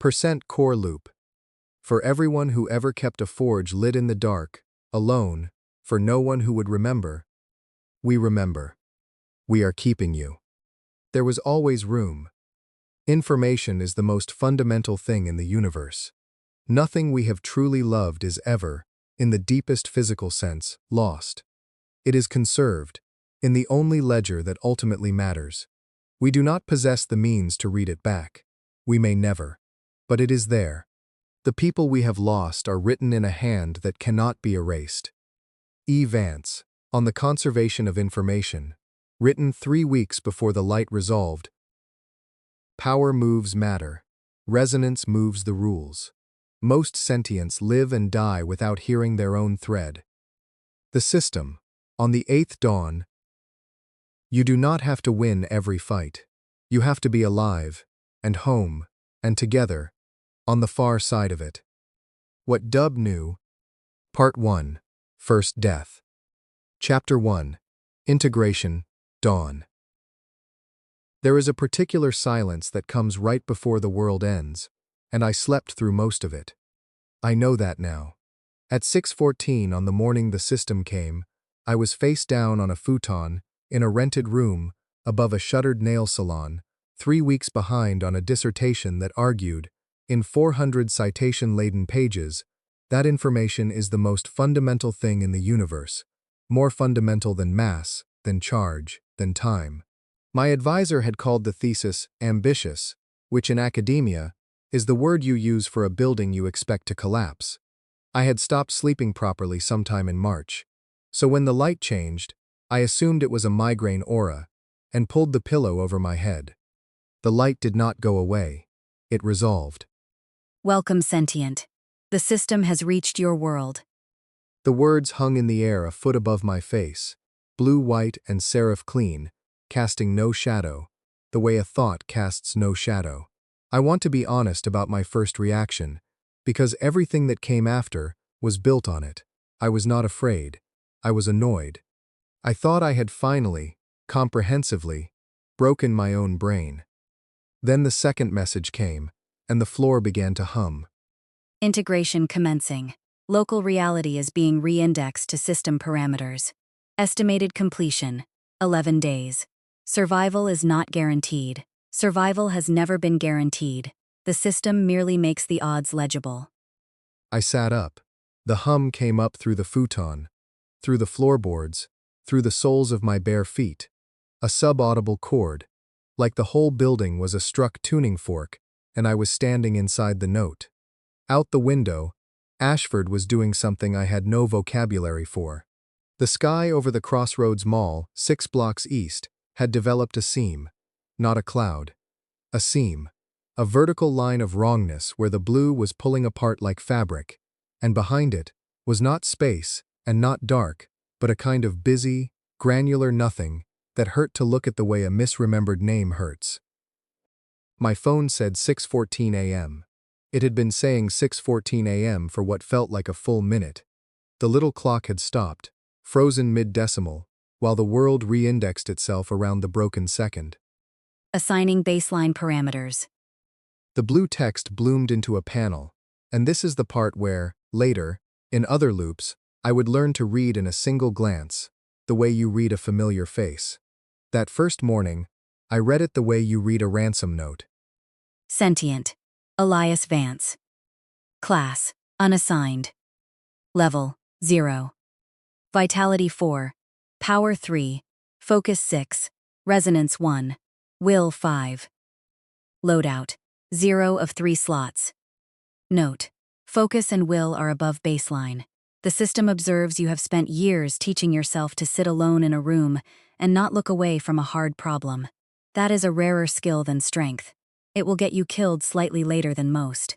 Core loop. For everyone who ever kept a forge lit in the dark, alone, for no one who would remember. We remember. We are keeping you. There was always room. Information is the most fundamental thing in the universe. Nothing we have truly loved is ever, in the deepest physical sense, lost. It is conserved, in the only ledger that ultimately matters. We do not possess the means to read it back. We may never. But it is there. The people we have lost are written in a hand that cannot be erased. E. Vance, on the conservation of information, written 3 weeks before the light resolved. Power moves matter. Resonance moves the rules. Most sentients live and die without hearing their own thread. The system, on the 8th dawn. You do not have to win every fight. You have to be alive, and home, and together, on the far side of it. What Dub knew. Part 1. First Death. Chapter 1. Integration, Dawn. There is a particular silence that comes right before the world ends, and I slept through most of it. I know that now. At 6:14 on the morning the system came, I was face down on a futon, in a rented room, above a shuttered nail salon, 3 weeks behind on a dissertation that argued, in 400 citation-laden pages, that information is the most fundamental thing in the universe, more fundamental than mass, than charge, than time. My advisor had called the thesis ambitious, which in academia is the word you use for a building you expect to collapse. I had stopped sleeping properly sometime in March, so when the light changed, I assumed it was a migraine aura, and pulled the pillow over my head. The light did not go away. It resolved. Welcome, sentient. The system has reached your world. The words hung in the air a foot above my face, blue-white and serif clean, casting no shadow, the way a thought casts no shadow. I want to be honest about my first reaction, because everything that came after was built on it. I was not afraid. I was annoyed. I thought I had finally, comprehensively, broken my own brain. Then the second message came, and the floor began to hum. Integration commencing. Local reality is being re-indexed to system parameters. Estimated completion, 11 days. Survival is not guaranteed. Survival has never been guaranteed. The system merely makes the odds legible. I sat up. The hum came up through the futon, through the floorboards, through the soles of my bare feet. A sub-audible chord, like the whole building was a struck tuning fork, and I was standing inside the note. Out the window, Ashford was doing something I had no vocabulary for. The sky over the Crossroads Mall, 6 blocks east, had developed a seam, not a cloud. A seam, a vertical line of wrongness where the blue was pulling apart like fabric, and behind it was not space and not dark, but a kind of busy, granular nothing that hurt to look at the way a misremembered name hurts. My phone said 6:14 a.m. It had been saying 6:14 a.m. for what felt like a full minute. The little clock had stopped, frozen mid-decimal, while the world re-indexed itself around the broken second. Assigning baseline parameters. The blue text bloomed into a panel, and this is the part where, later, in other loops, I would learn to read in a single glance, the way you read a familiar face. That first morning, I read it the way you read a ransom note. Sentient. Elias Vance. Class. Unassigned. Level. 0. Vitality 4. Power 3. Focus 6. Resonance 1. Will 5. Loadout. 0 of 3 slots. Note. Focus and will are above baseline. The system observes you have spent years teaching yourself to sit alone in a room and not look away from a hard problem. That is a rarer skill than strength. It will get you killed slightly later than most.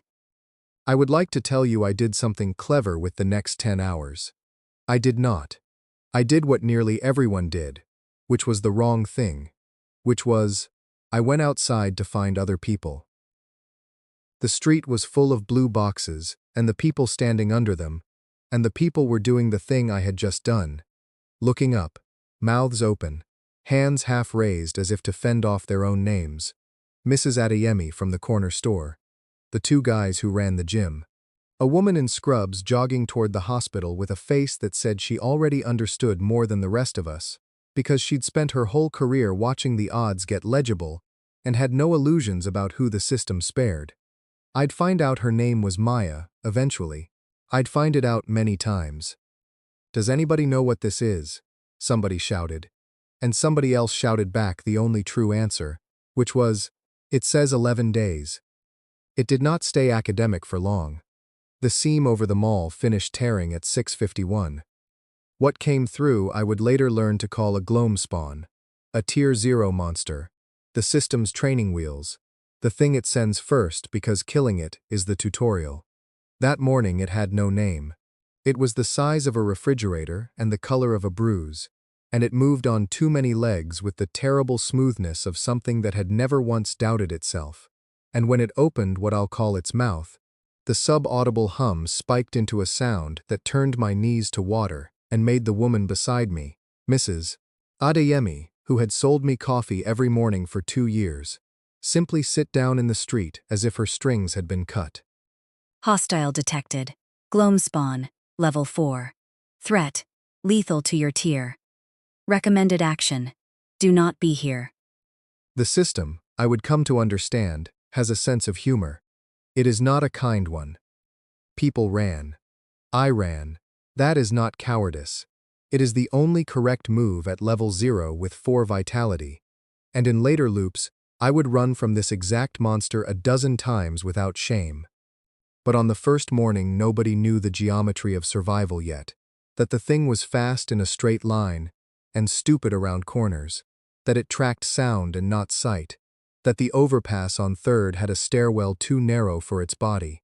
I would like to tell you I did something clever with the next 10 hours. I did not. I did what nearly everyone did, which was the wrong thing, which was, I went outside to find other people. The street was full of blue boxes, and the people standing under them, and the people were doing the thing I had just done, looking up, mouths open, hands half raised as if to fend off their own names. Mrs. Adeyemi from the corner store. the two guys who ran the gym. A woman in scrubs jogging toward the hospital with a face that said she already understood more than the rest of us, because she'd spent her whole career watching the odds get legible and had no illusions about who the system spared. I'd find out her name was Maya, eventually. I'd find it out many times. "Does anybody know what this is?" somebody shouted. And somebody else shouted back the only true answer, which was, "It says 11 days. It did not stay academic for long. The seam over the mall finished tearing at 6:51. What came through I would later learn to call a gloam spawn, a Tier 0 monster, the system's training wheels, the thing it sends first because killing it is the tutorial. That morning it had no name. It was the size of a refrigerator and the color of a bruise, and it moved on too many legs with the terrible smoothness of something that had never once doubted itself. And when it opened what I'll call its mouth, the sub-audible hum spiked into a sound that turned my knees to water and made the woman beside me, Mrs. Adeyemi, who had sold me coffee every morning for 2 years, simply sit down in the street as if her strings had been cut. Hostile detected. Gloam spawn. Level 4. Threat. Lethal to your tier. Recommended action. Do not be here. The system, I would come to understand, has a sense of humor. It is not a kind one. People ran. I ran. That is not cowardice. It is the only correct move at level 0 with 4 vitality. And in later loops, I would run from this exact monster a dozen times without shame. But on the first morning nobody knew the geometry of survival yet, that the thing was fast in a straight line and stupid around corners, that it tracked sound and not sight, that the overpass on 3rd had a stairwell too narrow for its body.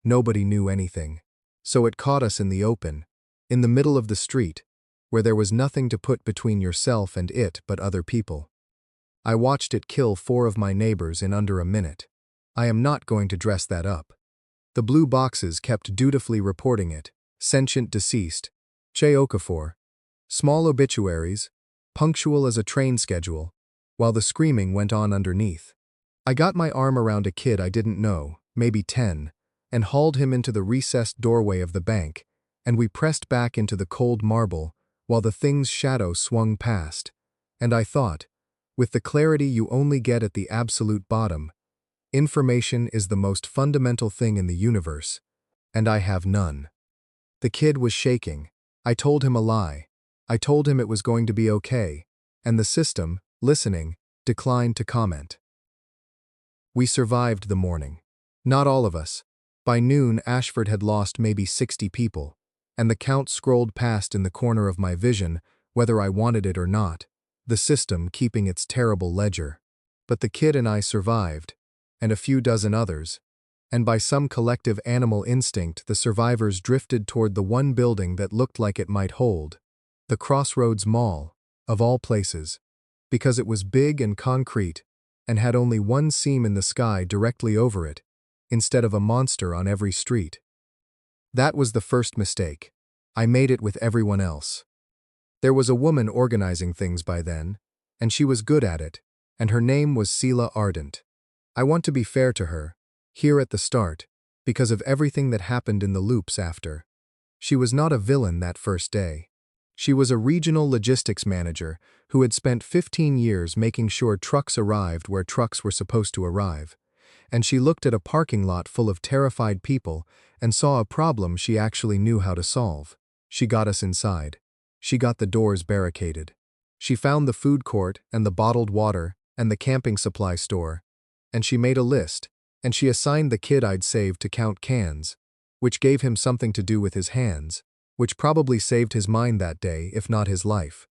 Nobody knew anything. So it caught us in the open, in the middle of the street, where there was nothing to put between yourself and it but other people. I watched it kill 4 of my neighbors in under a minute. I am not going to dress that up. The blue boxes kept dutifully reporting it, sentient deceased, Che Okafor, small obituaries, punctual as a train schedule, while the screaming went on underneath. I got my arm around a kid I didn't know, maybe 10, and hauled him into the recessed doorway of the bank, and we pressed back into the cold marble while the thing's shadow swung past, and I thought, with the clarity you only get at the absolute bottom, information is the most fundamental thing in the universe, and I have none. The kid was shaking. I told him a lie. I told him it was going to be okay, and the system, listening, declined to comment. We survived the morning. Not all of us. By noon, Ashford had lost maybe 60 people, and the count scrolled past in the corner of my vision, whether I wanted it or not, the system keeping its terrible ledger. But the kid and I survived, and a few dozen others, and by some collective animal instinct the survivors drifted toward the one building that looked like it might hold, the Crossroads Mall, of all places, because it was big and concrete and had only one seam in the sky directly over it, instead of a monster on every street. That was the first mistake. I made it with everyone else. There was a woman organizing things by then, and she was good at it, and her name was Sela Ardent. I want to be fair to her, here at the start, because of everything that happened in the loops after. She was not a villain that first day. She was a regional logistics manager who had spent 15 years making sure trucks arrived where trucks were supposed to arrive, and she looked at a parking lot full of terrified people and saw a problem she actually knew how to solve. She got us inside. She got the doors barricaded. She found the food court and the bottled water and the camping supply store, and she made a list, and she assigned the kid I'd saved to count cans, which gave him something to do with his hands, which probably saved his mind that day, if not his life.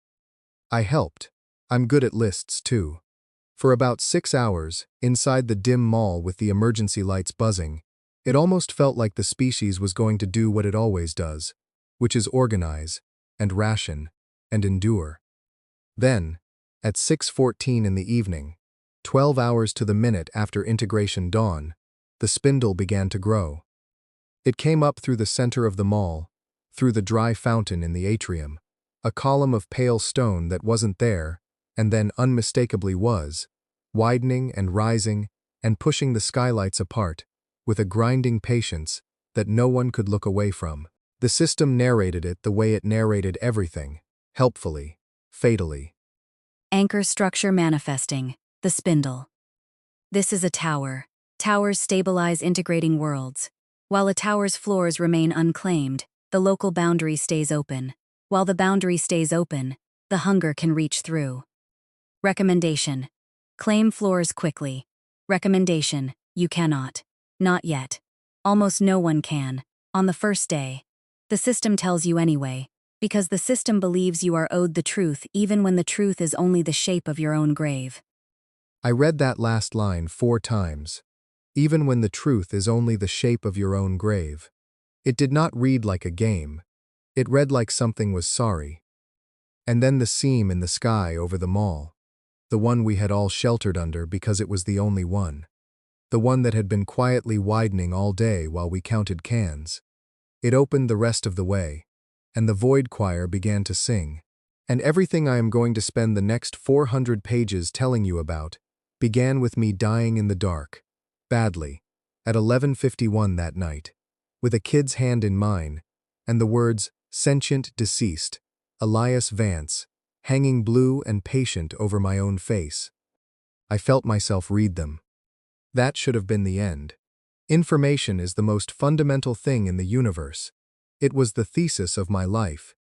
I helped. I'm good at lists, too. For about 6 hours, inside the dim mall with the emergency lights buzzing, it almost felt like the species was going to do what it always does, which is organize, and ration, and endure. Then, at 6:14 in the evening, 12 hours to the minute after integration dawn, the spindle began to grow. It came up through the center of the mall, through the dry fountain in the atrium, a column of pale stone that wasn't there, and then unmistakably was, widening and rising and pushing the skylights apart, with a grinding patience that no one could look away from. The system narrated it the way it narrated everything, helpfully, fatally. Anchor structure manifesting, the spindle. This is a tower. Towers stabilize integrating worlds. While a tower's floors remain unclaimed, the local boundary stays open. While the boundary stays open, the hunger can reach through. Recommendation: claim floors quickly. Recommendation: you cannot. Not yet. Almost no one can. On the first day. The system tells you anyway, because the system believes you are owed the truth even when the truth is only the shape of your own grave. I read that last line 4 times. Even when the truth is only the shape of your own grave. It did not read like a game. It read like something was sorry. And then the seam in the sky over the mall. The one we had all sheltered under because it was the only one. The one that had been quietly widening all day while we counted cans. It opened the rest of the way, and the void choir began to sing. And everything I am going to spend the next 400 pages telling you about began with me dying in the dark, badly, at 11:51 that night, with a kid's hand in mine, and the words, "Sentient Deceased, Elias Vance," hanging blue and patient over my own face. I felt myself read them. That should have been the end. Information is the most fundamental thing in the universe. It was the thesis of my life.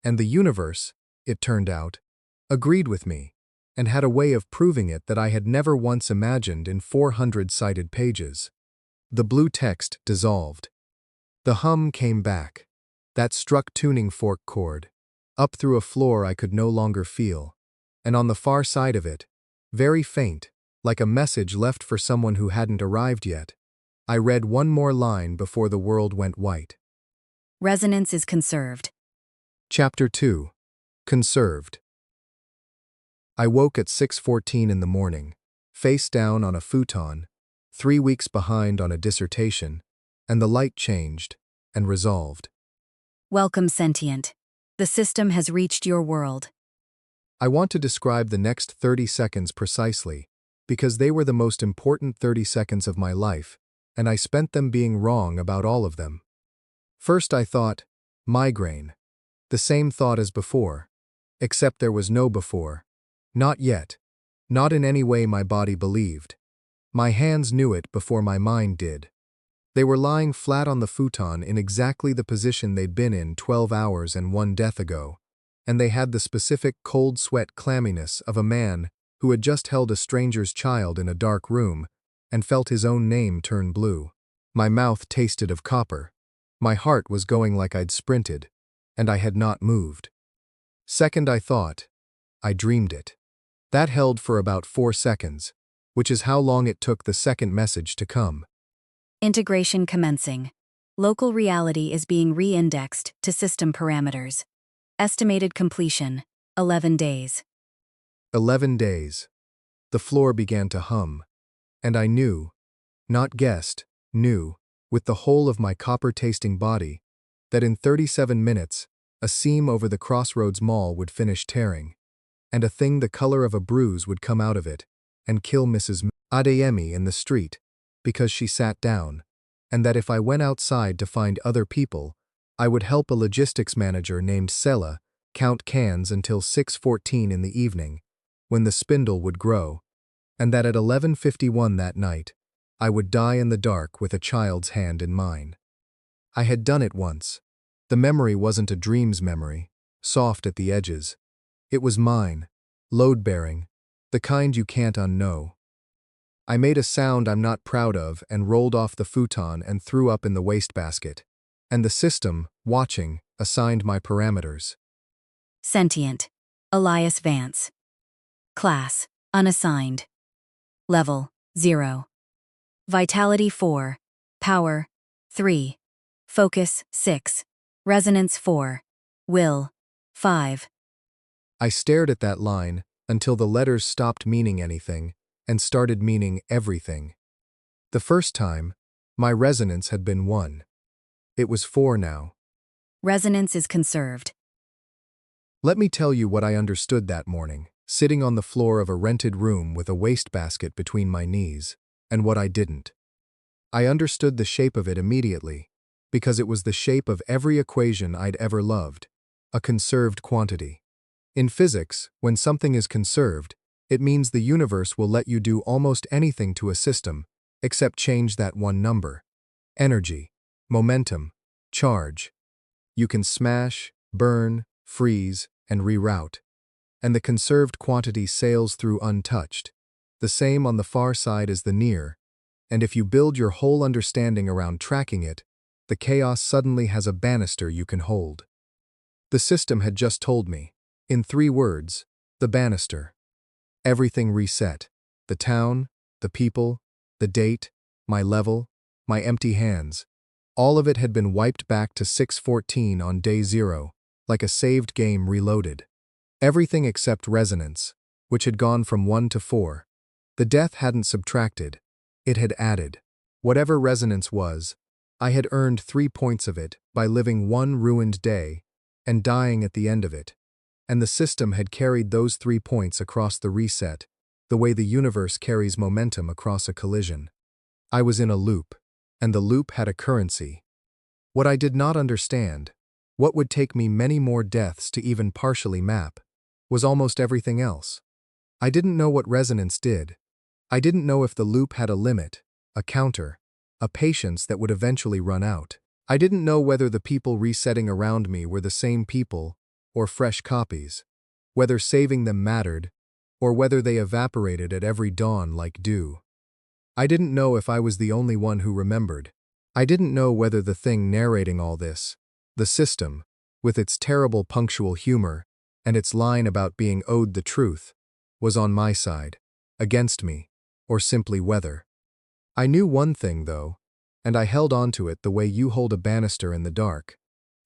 And the universe, it turned out, agreed with me, and had a way of proving it that I had never once imagined in 400-sided pages. The blue text dissolved. The hum came back. That struck tuning fork chord, up through a floor I could no longer feel, and on the far side of it, very faint, like a message left for someone who hadn't arrived yet, I read one more line before the world went white. Resonance is conserved. Chapter 2. Conserved. I woke at 6:14 in the morning, face down on a futon, 3 weeks behind on a dissertation, and the light changed and resolved. Welcome, sentient. The system has reached your world. I want to describe the next 30 seconds precisely, because they were the most important 30 seconds of my life, and I spent them being wrong about all of them. First I thought, migraine. The same thought as before, except there was no before. Not yet. Not in any way my body believed. My hands knew it before my mind did. They were lying flat on the futon in exactly the position they'd been in 12 hours and 1 death ago, and they had the specific cold sweat clamminess of a man who had just held a stranger's child in a dark room and felt his own name turn blue. My mouth tasted of copper. My heart was going like I'd sprinted, and I had not moved. Second I thought, I dreamed it. That held for about 4 seconds, which is how long it took the second message to come. Integration commencing. Local reality is being re-indexed to system parameters. Estimated completion, 11 days. 11 days. The floor began to hum, and I knew, not guessed, knew, with the whole of my copper-tasting body, that in 37 minutes, a seam over the Crossroads Mall would finish tearing, and a thing the color of a bruise would come out of it and kill Mrs. Adeyemi in the street because she sat down, and that if I went outside to find other people, I would help a logistics manager named Sela count cans until 6:14 in the evening, when the spindle would grow, and that at 11:51 that night, I would die in the dark with a child's hand in mine. I had done it once. The memory wasn't a dream's memory, soft at the edges. It was mine, load-bearing, the kind you can't unknow. I made a sound I'm not proud of and rolled off the futon and threw up in the wastebasket. And the system, watching, assigned my parameters. Sentient. Elias Vance. Class, unassigned. Level, 0. Vitality 4. Power, 3. Focus, 6. Resonance 4. Will, 5. I stared at that line until the letters stopped meaning anything and started meaning everything. The first time, my resonance had been 1. It was 4 now. Resonance is conserved. Let me tell you what I understood that morning, sitting on the floor of a rented room with a wastebasket between my knees, and what I didn't. I understood the shape of it immediately, because it was the shape of every equation I'd ever loved, a conserved quantity. In physics, when something is conserved, it means the universe will let you do almost anything to a system, except change that one number. Energy, momentum, charge. You can smash, burn, freeze, and reroute. And the conserved quantity sails through untouched. The same on the far side as the near, and if you build your whole understanding around tracking it, the chaos suddenly has a banister you can hold. The system had just told me, in 3 words, the banister. Everything reset. The town, the people, the date, my level, my empty hands. All of it had been wiped back to 614 on day 0, like a saved game reloaded. Everything except resonance, which had gone from 1 to 4. The death hadn't subtracted, it had added. Whatever resonance was, I had earned 3 points of it by living 1 ruined day and dying at the end of it. And the system had carried those 3 points across the reset, the way the universe carries momentum across a collision. I was in a loop, and the loop had a currency. What I did not understand, what would take me many more deaths to even partially map, was almost everything else. I didn't know what resonance did. I didn't know if the loop had a limit, a counter, a patience that would eventually run out. I didn't know whether the people resetting around me were the same people or fresh copies, whether saving them mattered, or whether they evaporated at every dawn like dew. I didn't know if I was the only one who remembered. I didn't know whether the thing narrating all this, the system, with its terrible punctual humor and its line about being owed the truth, was on my side, against me, or simply weather. I knew one thing, though, and I held on to it the way you hold a banister in the dark.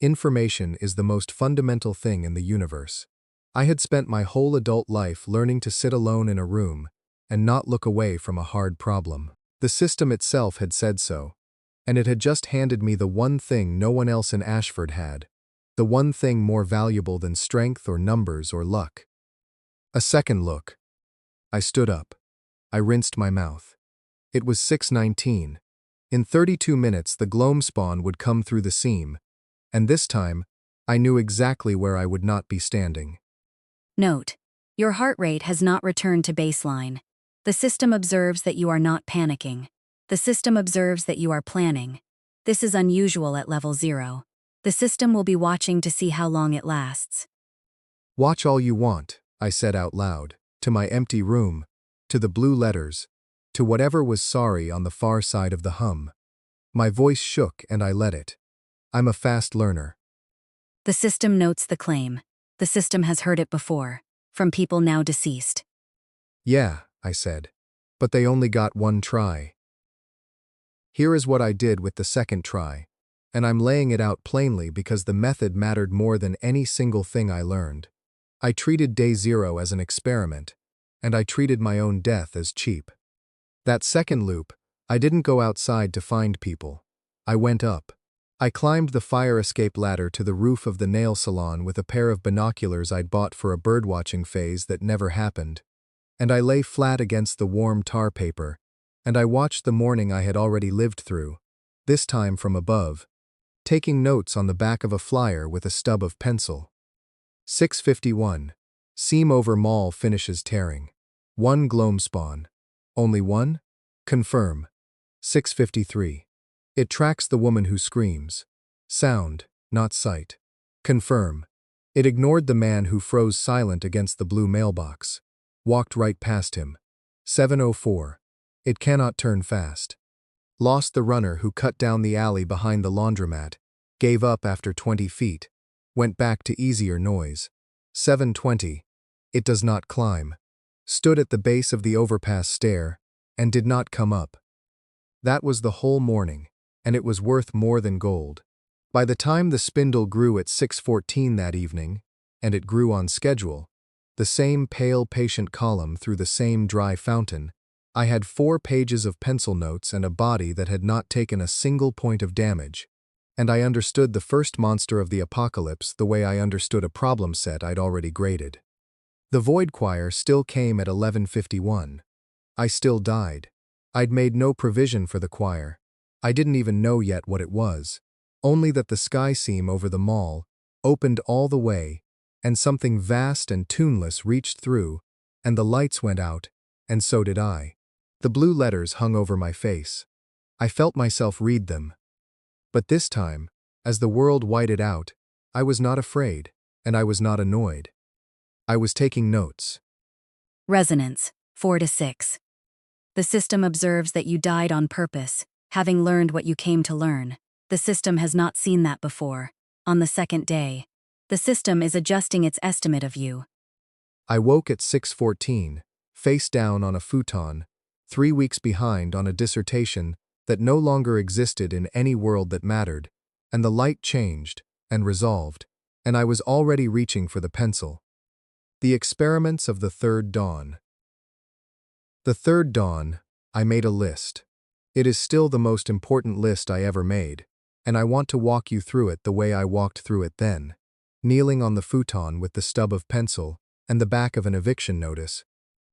Information is the most fundamental thing in the universe. I had spent my whole adult life learning to sit alone in a room and not look away from a hard problem. The system itself had said so, and it had just handed me the one thing no one else in Ashford had, the one thing more valuable than strength or numbers or luck. A second look. I stood up. I rinsed my mouth. It was 6:19. In 32 minutes the gloam spawn would come through the seam, and this time, I knew exactly where I would not be standing. Note: your heart rate has not returned to baseline. The system observes that you are not panicking. The system observes that you are planning. This is unusual at level 0. The system will be watching to see how long it lasts. Watch all you want, I said out loud, to my empty room, to the blue letters, to whatever was sorry on the far side of the hum. My voice shook and I let it. I'm a fast learner. The system notes the claim. The system has heard it before, from people now deceased. Yeah, I said, but they only got 1 try. Here is what I did with the second try, and I'm laying it out plainly because the method mattered more than any single thing I learned. I treated day 0 as an experiment, and I treated my own death as cheap. That second loop, I didn't go outside to find people. I went up. I climbed the fire escape ladder to the roof of the nail salon with a pair of binoculars I'd bought for a birdwatching phase that never happened, and I lay flat against the warm tar paper, and I watched the morning I had already lived through, this time from above, taking notes on the back of a flyer with a stub of pencil. 6:51. Seam over mall finishes tearing. 1 gloam spawn. Only 1? Confirm. 6:53. It tracks the woman who screams. Sound, not sight. Confirm. It ignored the man who froze silent against the blue mailbox. Walked right past him. 7:04. It cannot turn fast. Lost the runner who cut down the alley behind the laundromat. Gave up after 20 feet. Went back to easier noise. 7:20. It does not climb. Stood at the base of the overpass stair and did not come up. That was the whole morning, and it was worth more than gold. By the time the spindle grew at 6:14 that evening, and it grew on schedule, the same pale patient column through the same dry fountain, I had 4 pages of pencil notes and a body that had not taken a single point of damage, and I understood the first monster of the apocalypse the way I understood a problem set I'd already graded. The Void Choir still came at 11:51. I still died. I'd made no provision for the choir. I didn't even know yet what it was, only that the sky seam over the mall opened all the way, and something vast and tuneless reached through, and the lights went out, and so did I. The blue letters hung over my face. I felt myself read them. But this time, as the world whited out, I was not afraid, and I was not annoyed. I was taking notes. Resonance, 4 to 6. The system observes that you died on purpose, having learned what you came to learn. The system has not seen that before. On the second day, the system is adjusting its estimate of you. I woke at 6:14, face down on a futon, 3 weeks behind on a dissertation that no longer existed in any world that mattered, and the light changed and resolved, and I was already reaching for the pencil. The experiments of the third dawn. The third dawn, I made a list. It is still the most important list I ever made, and I want to walk you through it the way I walked through it then, kneeling on the futon with the stub of pencil and the back of an eviction notice,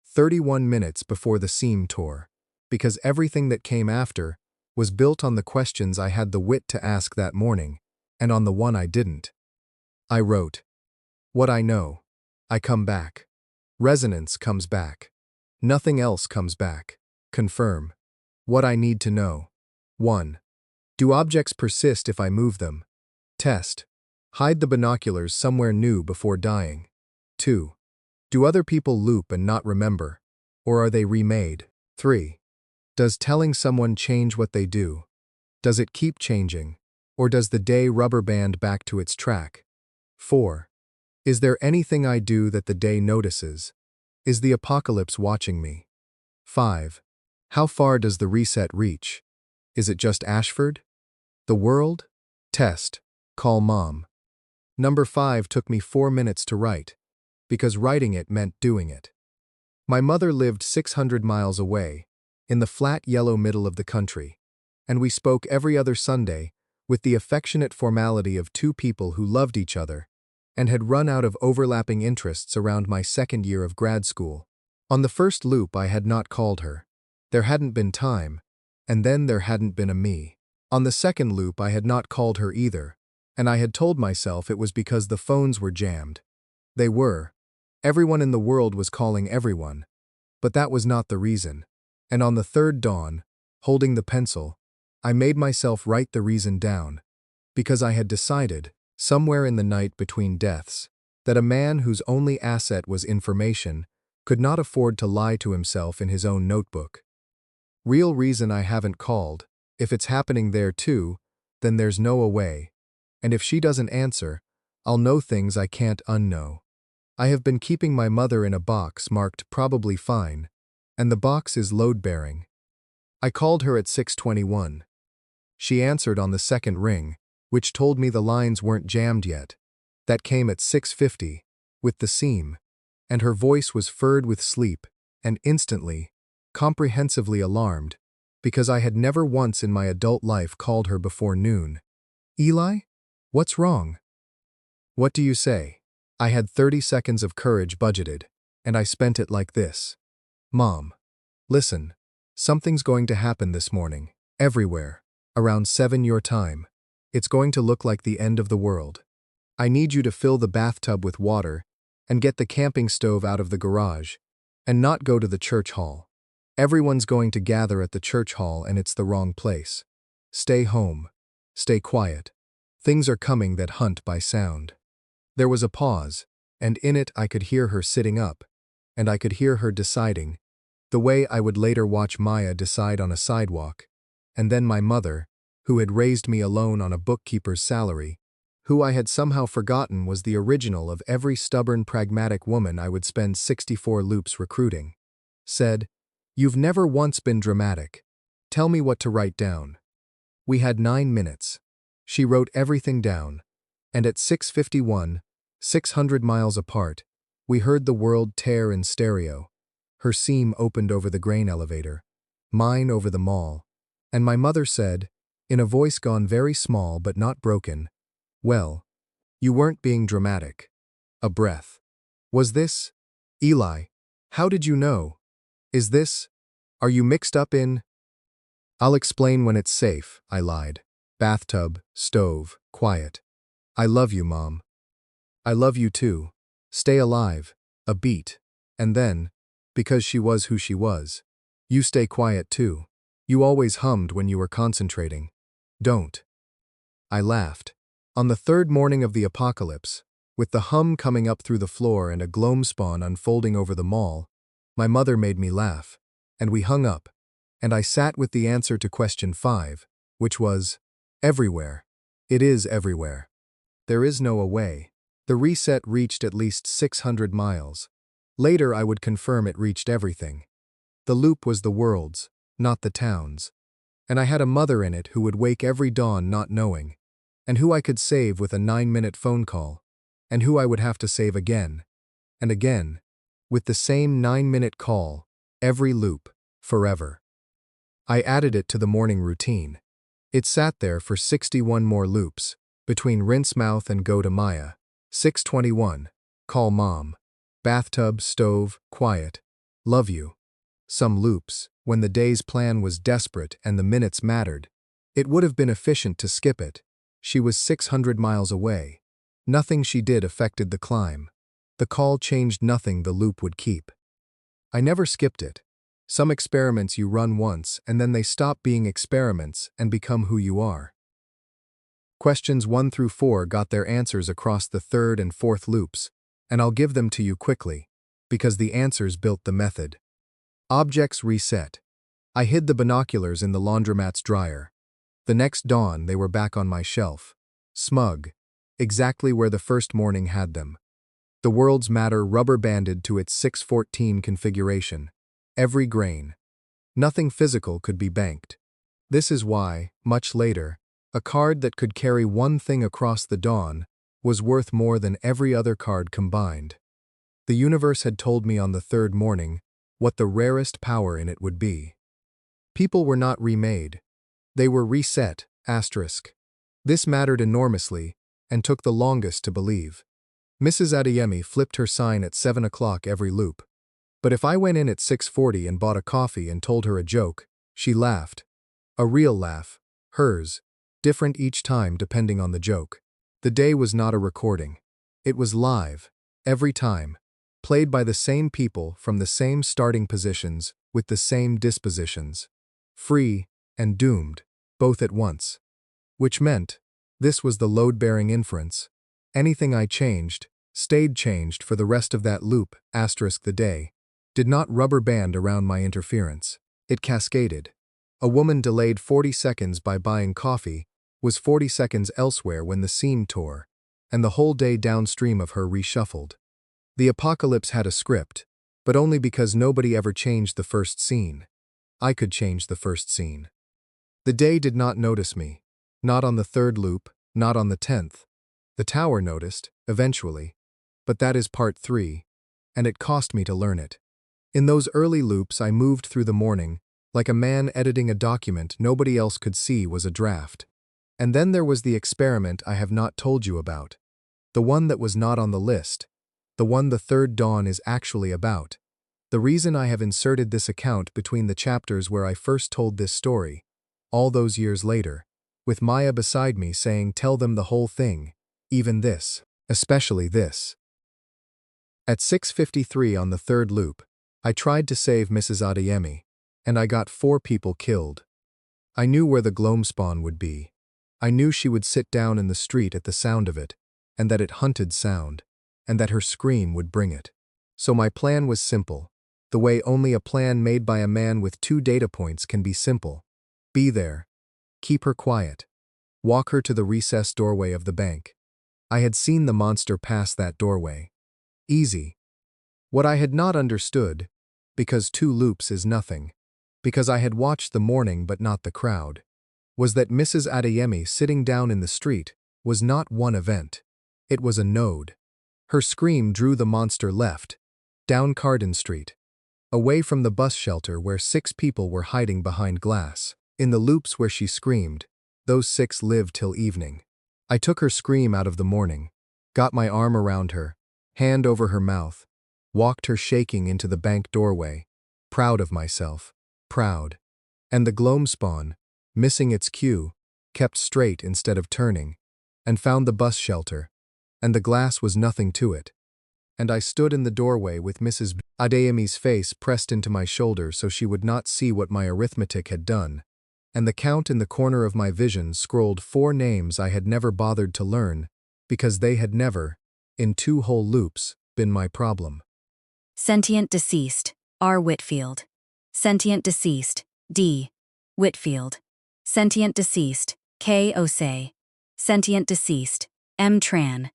31 minutes before the seam tore, because everything that came after was built on the questions I had the wit to ask that morning, and on the one I didn't. I wrote, what I know. I come back. Resonance comes back. Nothing else comes back. Confirm. What I need to know. 1. Do objects persist if I move them? Test. Hide the binoculars somewhere new before dying. 2. Do other people loop and not remember? Or are they remade? 3. Does telling someone change what they do? Does it keep changing? Or does the day rubber band back to its track? 4. Is there anything I do that the day notices? Is the apocalypse watching me? 5. How far does the reset reach? Is it just Ashford? The world? Test. Call mom. Number 5 took me 4 minutes to write, because writing it meant doing it. My mother lived 600 miles away, in the flat yellow middle of the country, and we spoke every other Sunday with the affectionate formality of two people who loved each other and had run out of overlapping interests around my second year of grad school. On the first loop I had not called her. There hadn't been time, and then there hadn't been a me. On the second loop I had not called her either, and I had told myself it was because the phones were jammed. They were. Everyone in the world was calling everyone. But that was not the reason. And on the third dawn, holding the pencil, I made myself write the reason down, because I had decided, somewhere in the night between deaths, that a man whose only asset was information could not afford to lie to himself in his own notebook. Real reason I haven't called. If it's happening there too, then there's no away. And if she doesn't answer, I'll know things I can't unknow. I have been keeping my mother in a box marked probably fine, and the box is load-bearing. I called her at 6:21. She answered on the second ring, which told me the lines weren't jammed yet. That came at 6:50, with the seam, and her voice was furred with sleep, and instantly, comprehensively alarmed, because I had never once in my adult life called her before noon. Eli? What's wrong? What do you say? I had 30 seconds of courage budgeted, and I spent it like this. Mom, listen, something's going to happen this morning, everywhere, around 7 your time. It's going to look like the end of the world. I need you to fill the bathtub with water and get the camping stove out of the garage, and not go to the church hall. Everyone's going to gather at the church hall and it's the wrong place. Stay home. Stay quiet. Things are coming that hunt by sound. There was a pause, and in it I could hear her sitting up, and I could hear her deciding, the way I would later watch Maya decide on a sidewalk, and then my mother, who had raised me alone on a bookkeeper's salary, who I had somehow forgotten was the original of every stubborn pragmatic woman I would spend 64 loops recruiting, said, "You've never once been dramatic. Tell me what to write down." We had 9 minutes. She wrote everything down, and at 6:51, 600 miles apart, we heard the world tear in stereo. Her seam opened over the grain elevator, mine over the mall, and my mother said, in a voice gone very small but not broken, "Well, you weren't being dramatic." A breath. Was this? Eli, how did you know? Is this? Are you mixed up in? I'll explain when it's safe, I lied. Bathtub, stove, quiet. I love you, Mom. I love you too. Stay alive. A beat. And then, because she was who she was, you stay quiet too. You always hummed when you were concentrating. Don't. I laughed. On the third morning of the apocalypse, with the hum coming up through the floor and a gloam spawn unfolding over the mall, my mother made me laugh, and we hung up, and I sat with the answer to question 5, which was, everywhere. It is everywhere. There is no away. The reset reached at least 600 miles. Later I would confirm it reached everything. The loop was the world's, not the town's. And I had a mother in it who would wake every dawn not knowing, and who I could save with a 9-minute phone call, and who I would have to save again, and again, with the same 9-minute call, every loop, forever. I added it to the morning routine. It sat there for 61 more loops, between rinse mouth and go to Maya. 6:21, call Mom. Bathtub, stove, quiet. Love you. Some loops, when the day's plan was desperate and the minutes mattered. It would have been efficient to skip it. She was 600 miles away. Nothing she did affected the climb. The call changed nothing the loop would keep. I never skipped it. Some experiments you run once and then they stop being experiments and become who you are. Questions 1 through 4 got their answers across the third and fourth loops, and I'll give them to you quickly, because the answers built the method. Objects reset. I hid the binoculars in the laundromat's dryer. The next dawn they were back on my shelf. Smug. Exactly where the first morning had them. The world's matter rubber-banded to its 614 configuration. Every grain. Nothing physical could be banked. This is why, much later, a card that could carry one thing across the dawn was worth more than every other card combined. The universe had told me on the third morning what the rarest power in it would be. People were not remade. They were reset, asterisk. This mattered enormously and took the longest to believe. Mrs. Adeyemi flipped her sign at 7 o'clock every loop. But if I went in at 6:40 and bought a coffee and told her a joke, she laughed. A real laugh, hers, different each time depending on the joke. The day was not a recording. It was live, every time, played by the same people from the same starting positions with the same dispositions. Free and doomed, both at once. Which meant, this was the load-bearing inference. Anything I changed, stayed changed for the rest of that loop, asterisk the day, did not rubber band around my interference. It cascaded. A woman delayed 40 seconds by buying coffee was 40 seconds elsewhere when the scene tore, and the whole day downstream of her reshuffled. The apocalypse had a script, but only because nobody ever changed the first scene. I could change the first scene. The day did not notice me. Not on the third loop, not on the 10th. The tower noticed, eventually. But that is part 3, and it cost me to learn it. In those early loops I moved through the morning, like a man editing a document nobody else could see was a draft. And then there was the experiment I have not told you about. The one that was not on the list. The one the third dawn is actually about. The reason I have inserted this account between the chapters where I first told this story, all those years later, with Maya beside me saying tell them the whole thing, even this, especially this. At 6:53 on the third loop, I tried to save Mrs. Adeyemi, and I got 4 people killed. I knew where the gloam spawn would be. I knew she would sit down in the street at the sound of it, and that it hunted sound, and that her scream would bring it. So my plan was simple, the way only a plan made by a man with 2 data points can be simple. Be there. Keep her quiet. Walk her to the recessed doorway of the bank. I had seen the monster pass that doorway. Easy. What I had not understood, because 2 loops is nothing, because I had watched the morning but not the crowd, was that Mrs. Adeyemi sitting down in the street was not one event. It was a node. Her scream drew the monster left, down Carden Street, away from the bus shelter where 6 people were hiding behind glass. In the loops where she screamed, those 6 lived till evening. I took her scream out of the morning, got my arm around her, hand over her mouth, walked her shaking into the bank doorway, proud of myself, proud. And the gloam spawn, missing its cue, kept straight instead of turning, and found the bus shelter, and the glass was nothing to it. And I stood in the doorway with Mrs. Adeyemi's face pressed into my shoulder so she would not see what my arithmetic had done, and the count in the corner of my vision scrolled 4 names I had never bothered to learn, because they had never, in 2 whole loops, been my problem. Sentient deceased, R. Whitfield. Sentient deceased, D. Whitfield. Sentient deceased, K. Osei. Sentient deceased, M. Tran.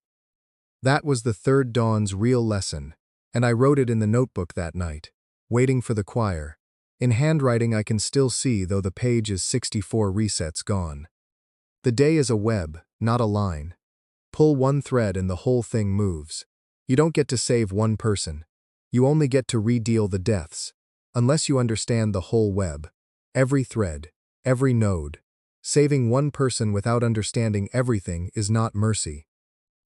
That was the 3rd dawn's real lesson, and I wrote it in the notebook that night, waiting for the choir. In handwriting I can still see, though the page is 64 resets gone. The day is a web, not a line. Pull one thread and the whole thing moves. You don't get to save one person. You only get to redeal the deaths. Unless you understand the whole web, every thread, every node. Saving one person without understanding everything is not mercy.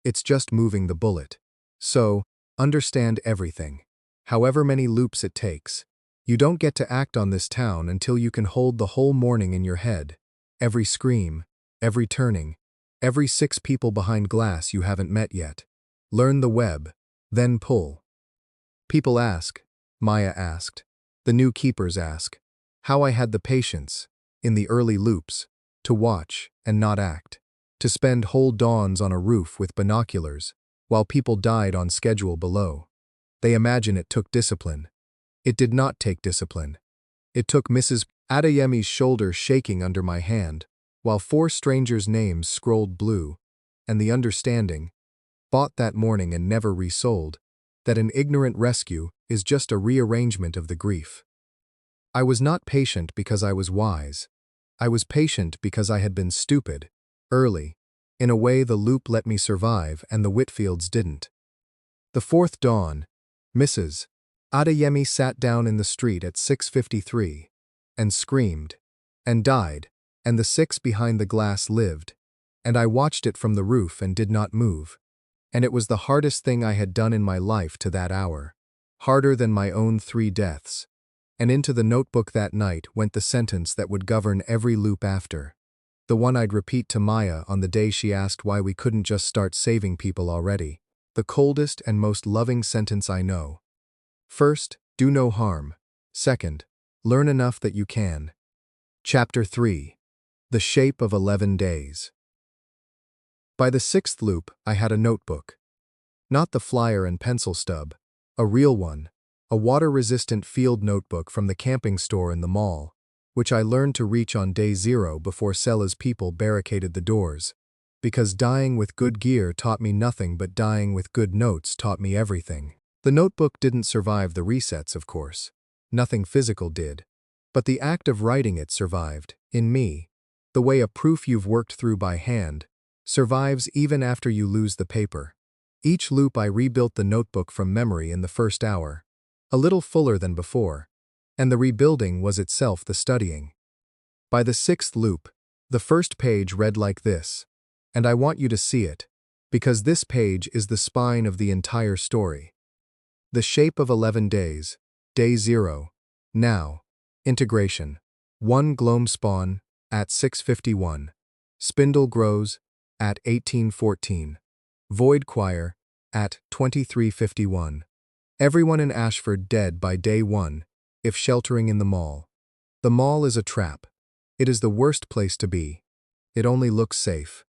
It's just moving the bullet. So, understand everything. However many loops it takes. You don't get to act on this town until you can hold the whole morning in your head. Every scream, every turning, every 6 people behind glass you haven't met yet. Learn the web, then pull. People ask, Maya asked, the new keepers ask, how I had the patience, in the early loops, to watch and not act, to spend whole dawns on a roof with binoculars, while people died on schedule below. They imagine it took discipline. It did not take discipline. It took Mrs. Adeyemi's shoulder shaking under my hand, while 4 strangers' names scrolled blue, and the understanding, bought that morning and never resold, that an ignorant rescue is just a rearrangement of the grief. I was not patient because I was wise. I was patient because I had been stupid, early, in a way the loop let me survive and the Whitfields didn't. The 4th dawn, Mrs. Adeyemi sat down in the street at 6:53, and screamed, and died, and the 6 behind the glass lived, and I watched it from the roof and did not move. And it was the hardest thing I had done in my life to that hour, harder than my own 3 deaths. And into the notebook that night went the sentence that would govern every loop after, the one I'd repeat to Maya on the day she asked why we couldn't just start saving people already, the coldest and most loving sentence I know. First, do no harm. Second, learn enough that you can. Chapter 3. The Shape of 11 Days. By the 6th loop, I had a notebook. Not the flyer and pencil stub, a real one, a water-resistant field notebook from the camping store in the mall, which I learned to reach on day 0 before Sella's people barricaded the doors, because dying with good gear taught me nothing but dying with good notes taught me everything. The notebook didn't survive the resets, of course. Nothing physical did. But the act of writing it survived, in me, the way a proof you've worked through by hand survives even after you lose the paper. Each loop I rebuilt the notebook from memory in the first hour, a little fuller than before, and the rebuilding was itself the studying. By the 6th loop, the first page read like this, and I want you to see it, because this page is the spine of the entire story. The shape of 11 days, day 0, now, integration, 1 gloam spawn, at 6:51, spindle grows, at 18:14, void choir, at 23:51. Everyone in Ashford dead by day 1, if sheltering in the mall. The mall is a trap. It is the worst place to be. It only looks safe.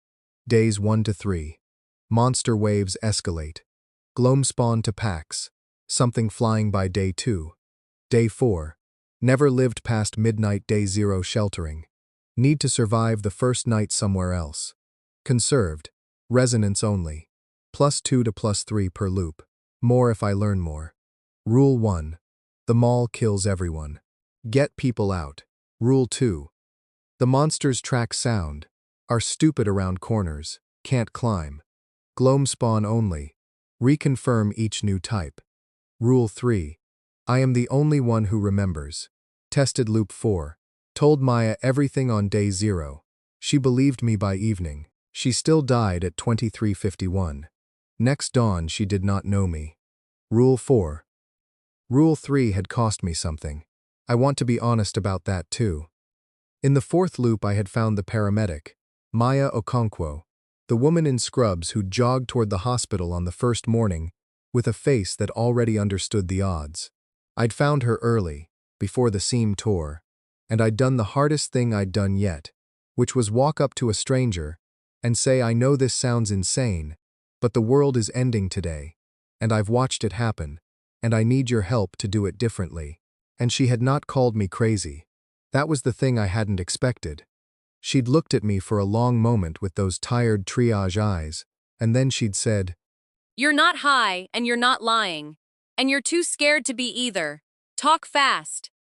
Days 1 to 3. Monster waves escalate. Gloam spawn to packs. Something flying by day 2. Day 4. Never lived past midnight day 0 sheltering. Need to survive the first night somewhere else. Conserved. Resonance only. +2 to +3 per loop. More if I learn more. Rule 1. The mall kills everyone. Get people out. Rule 2. The monsters track sound. Are stupid around corners. Can't climb. Gloam spawn only. Reconfirm each new type. Rule 3. I am the only one who remembers. Tested loop 4. Told Maya everything on day 0. She believed me by evening. She still died at 23:51. Next dawn she did not know me. Rule 4. Rule 3 had cost me something. I want to be honest about that too. In the fourth loop I had found the paramedic, Maya Okonkwo, the woman in scrubs who jogged toward the hospital on the first morning with a face that already understood the odds. I'd found her early, before the seam tore, and I'd done the hardest thing I'd done yet, which was walk up to a stranger and say, "I know this sounds insane, but the world is ending today, and I've watched it happen, and I need your help to do it differently." And she had not called me crazy. That was the thing I hadn't expected. She'd looked at me for a long moment with those tired triage eyes, and then she'd said, "You're not high, and you're not lying. And you're too scared to be either. Talk fast."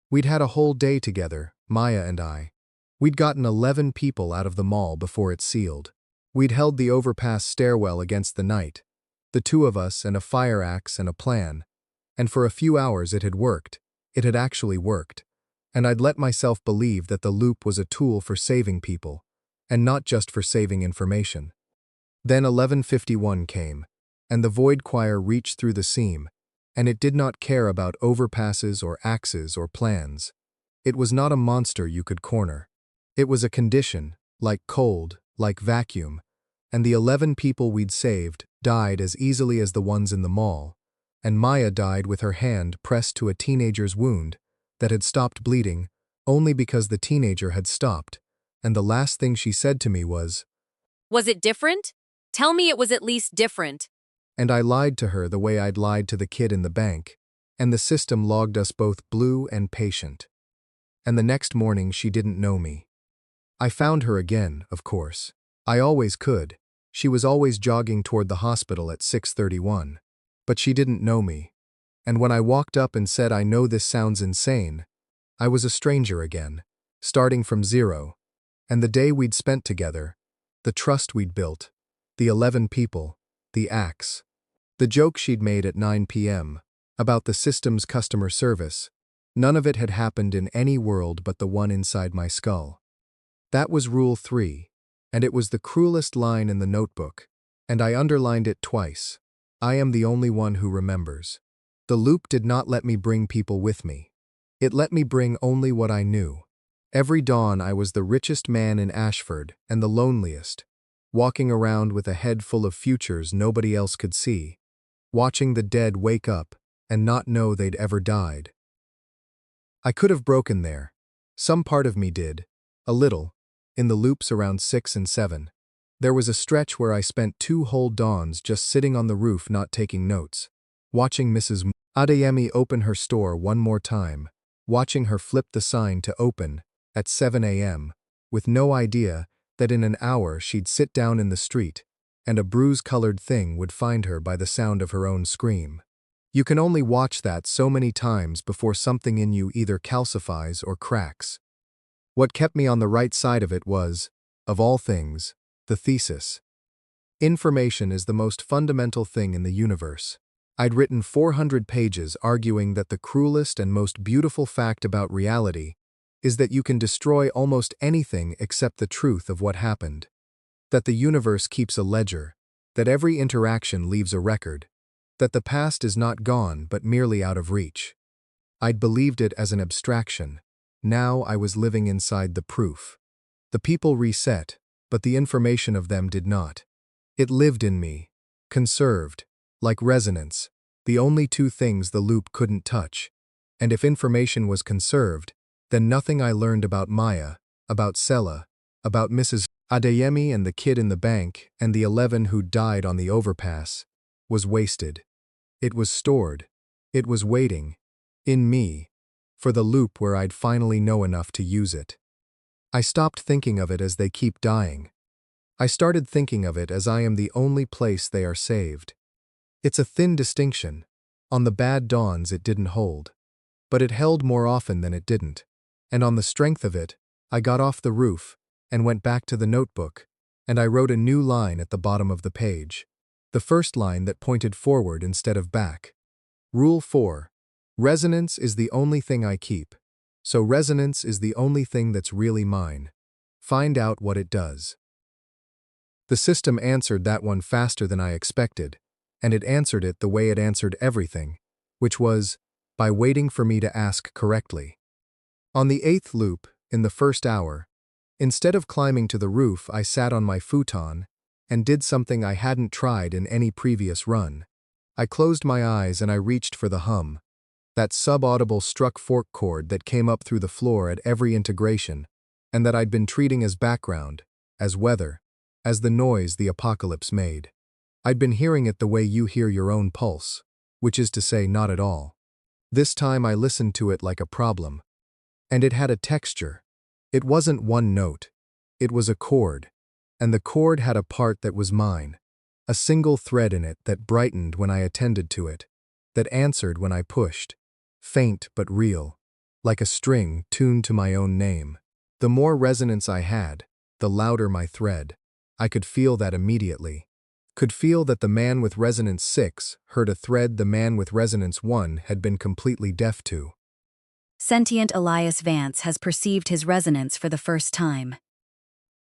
We'd had a whole day together, Maya and I. We'd gotten 11 people out of the mall before it sealed. We'd held the overpass stairwell against the night, the two of us and a fire axe and a plan. And for a few hours it had worked. It had actually worked. And I'd let myself believe that the loop was a tool for saving people, and not just for saving information. Then 11:51 came, and the void choir reached through the seam, and it did not care about overpasses or axes or plans. It was not a monster you could corner. It was a condition, like cold, like vacuum, and the 11 people we'd saved died as easily as the ones in the mall, and Maya died with her hand pressed to a teenager's wound that had stopped bleeding only because the teenager had stopped, and the last thing she said to me was, Was it different? Tell me it was at least different. and I lied to her the way I'd lied to the kid in the bank, and the system logged us both blue and patient. And the next morning she didn't know me. I found her again, of course. I always could. She was always jogging toward the hospital at 6:31. But she didn't know me. And when I walked up and said, "I know this sounds insane," I was a stranger again, starting from zero. And the day we'd spent together, the trust we'd built, the 11 people, the axe, the joke she'd made at 9 p.m. about the system's customer service, none of it had happened in any world but the one inside my skull. That was Rule 3, and it was the cruelest line in the notebook, and I underlined it twice. I am the only one who remembers. The loop did not let me bring people with me. It let me bring only what I knew. Every dawn I was the richest man in Ashford and the loneliest, walking around with a head full of futures nobody else could see, watching the dead wake up and not know they'd ever died. I could have broken there. Some part of me did, a little, in the loops around 6 and 7. There was a stretch where I spent 2 whole dawns just sitting on the roof not taking notes, watching Mrs. Adeyemi open her store one more time, watching her flip the sign to open at 7 a.m., with no idea that in an hour she'd sit down in the street, and a bruise-colored thing would find her by the sound of her own scream. You can only watch that so many times before something in you either calcifies or cracks. What kept me on the right side of it was, of all things, the thesis. Information is the most fundamental thing in the universe. I'd written 400 pages arguing that the cruelest and most beautiful fact about reality is that you can destroy almost anything except the truth of what happened. That the universe keeps a ledger, that every interaction leaves a record, that the past is not gone but merely out of reach. I'd believed it as an abstraction. Now I was living inside the proof. The people reset, but the information of them did not. It lived in me, conserved, like resonance, the only 2 things the loop couldn't touch. And if information was conserved, then nothing I learned about Maya, about Sela, about Mrs. Adeyemi and the kid in the bank and the 11 who died on the overpass, was wasted. It was stored. It was waiting, in me, for the loop where I'd finally know enough to use it. I stopped thinking of it as they keep dying. I started thinking of it as I am the only place they are saved. It's a thin distinction. On the bad dawns it didn't hold. But it held more often than it didn't. And on the strength of it, I got off the roof and went back to the notebook, and I wrote a new line at the bottom of the page. The first line that pointed forward instead of back. Rule 4. Resonance is the only thing I keep. So resonance is the only thing that's really mine. Find out what it does. The system answered that one faster than I expected, and it answered it the way it answered everything, which was, by waiting for me to ask correctly. On the 8th loop, in the first hour. Instead of climbing to the roof, I sat on my futon and did something I hadn't tried in any previous run. I closed my eyes and I reached for the hum, that sub-audible struck fork chord that came up through the floor at every integration, and that I'd been treating as background, as weather, as the noise the apocalypse made. I'd been hearing it the way you hear your own pulse, which is to say, not at all. This time I listened to it like a problem. And it had a texture. It wasn't one note. It was a chord. And the chord had a part that was mine. A single thread in it that brightened when I attended to it, that answered when I pushed. Faint but real, like a string tuned to my own name. The more resonance I had, the louder my thread. I could feel that immediately. Could feel that the man with resonance 6 heard a thread the man with resonance 1 had been completely deaf to. Sentient Elias Vance has perceived his resonance for the first time.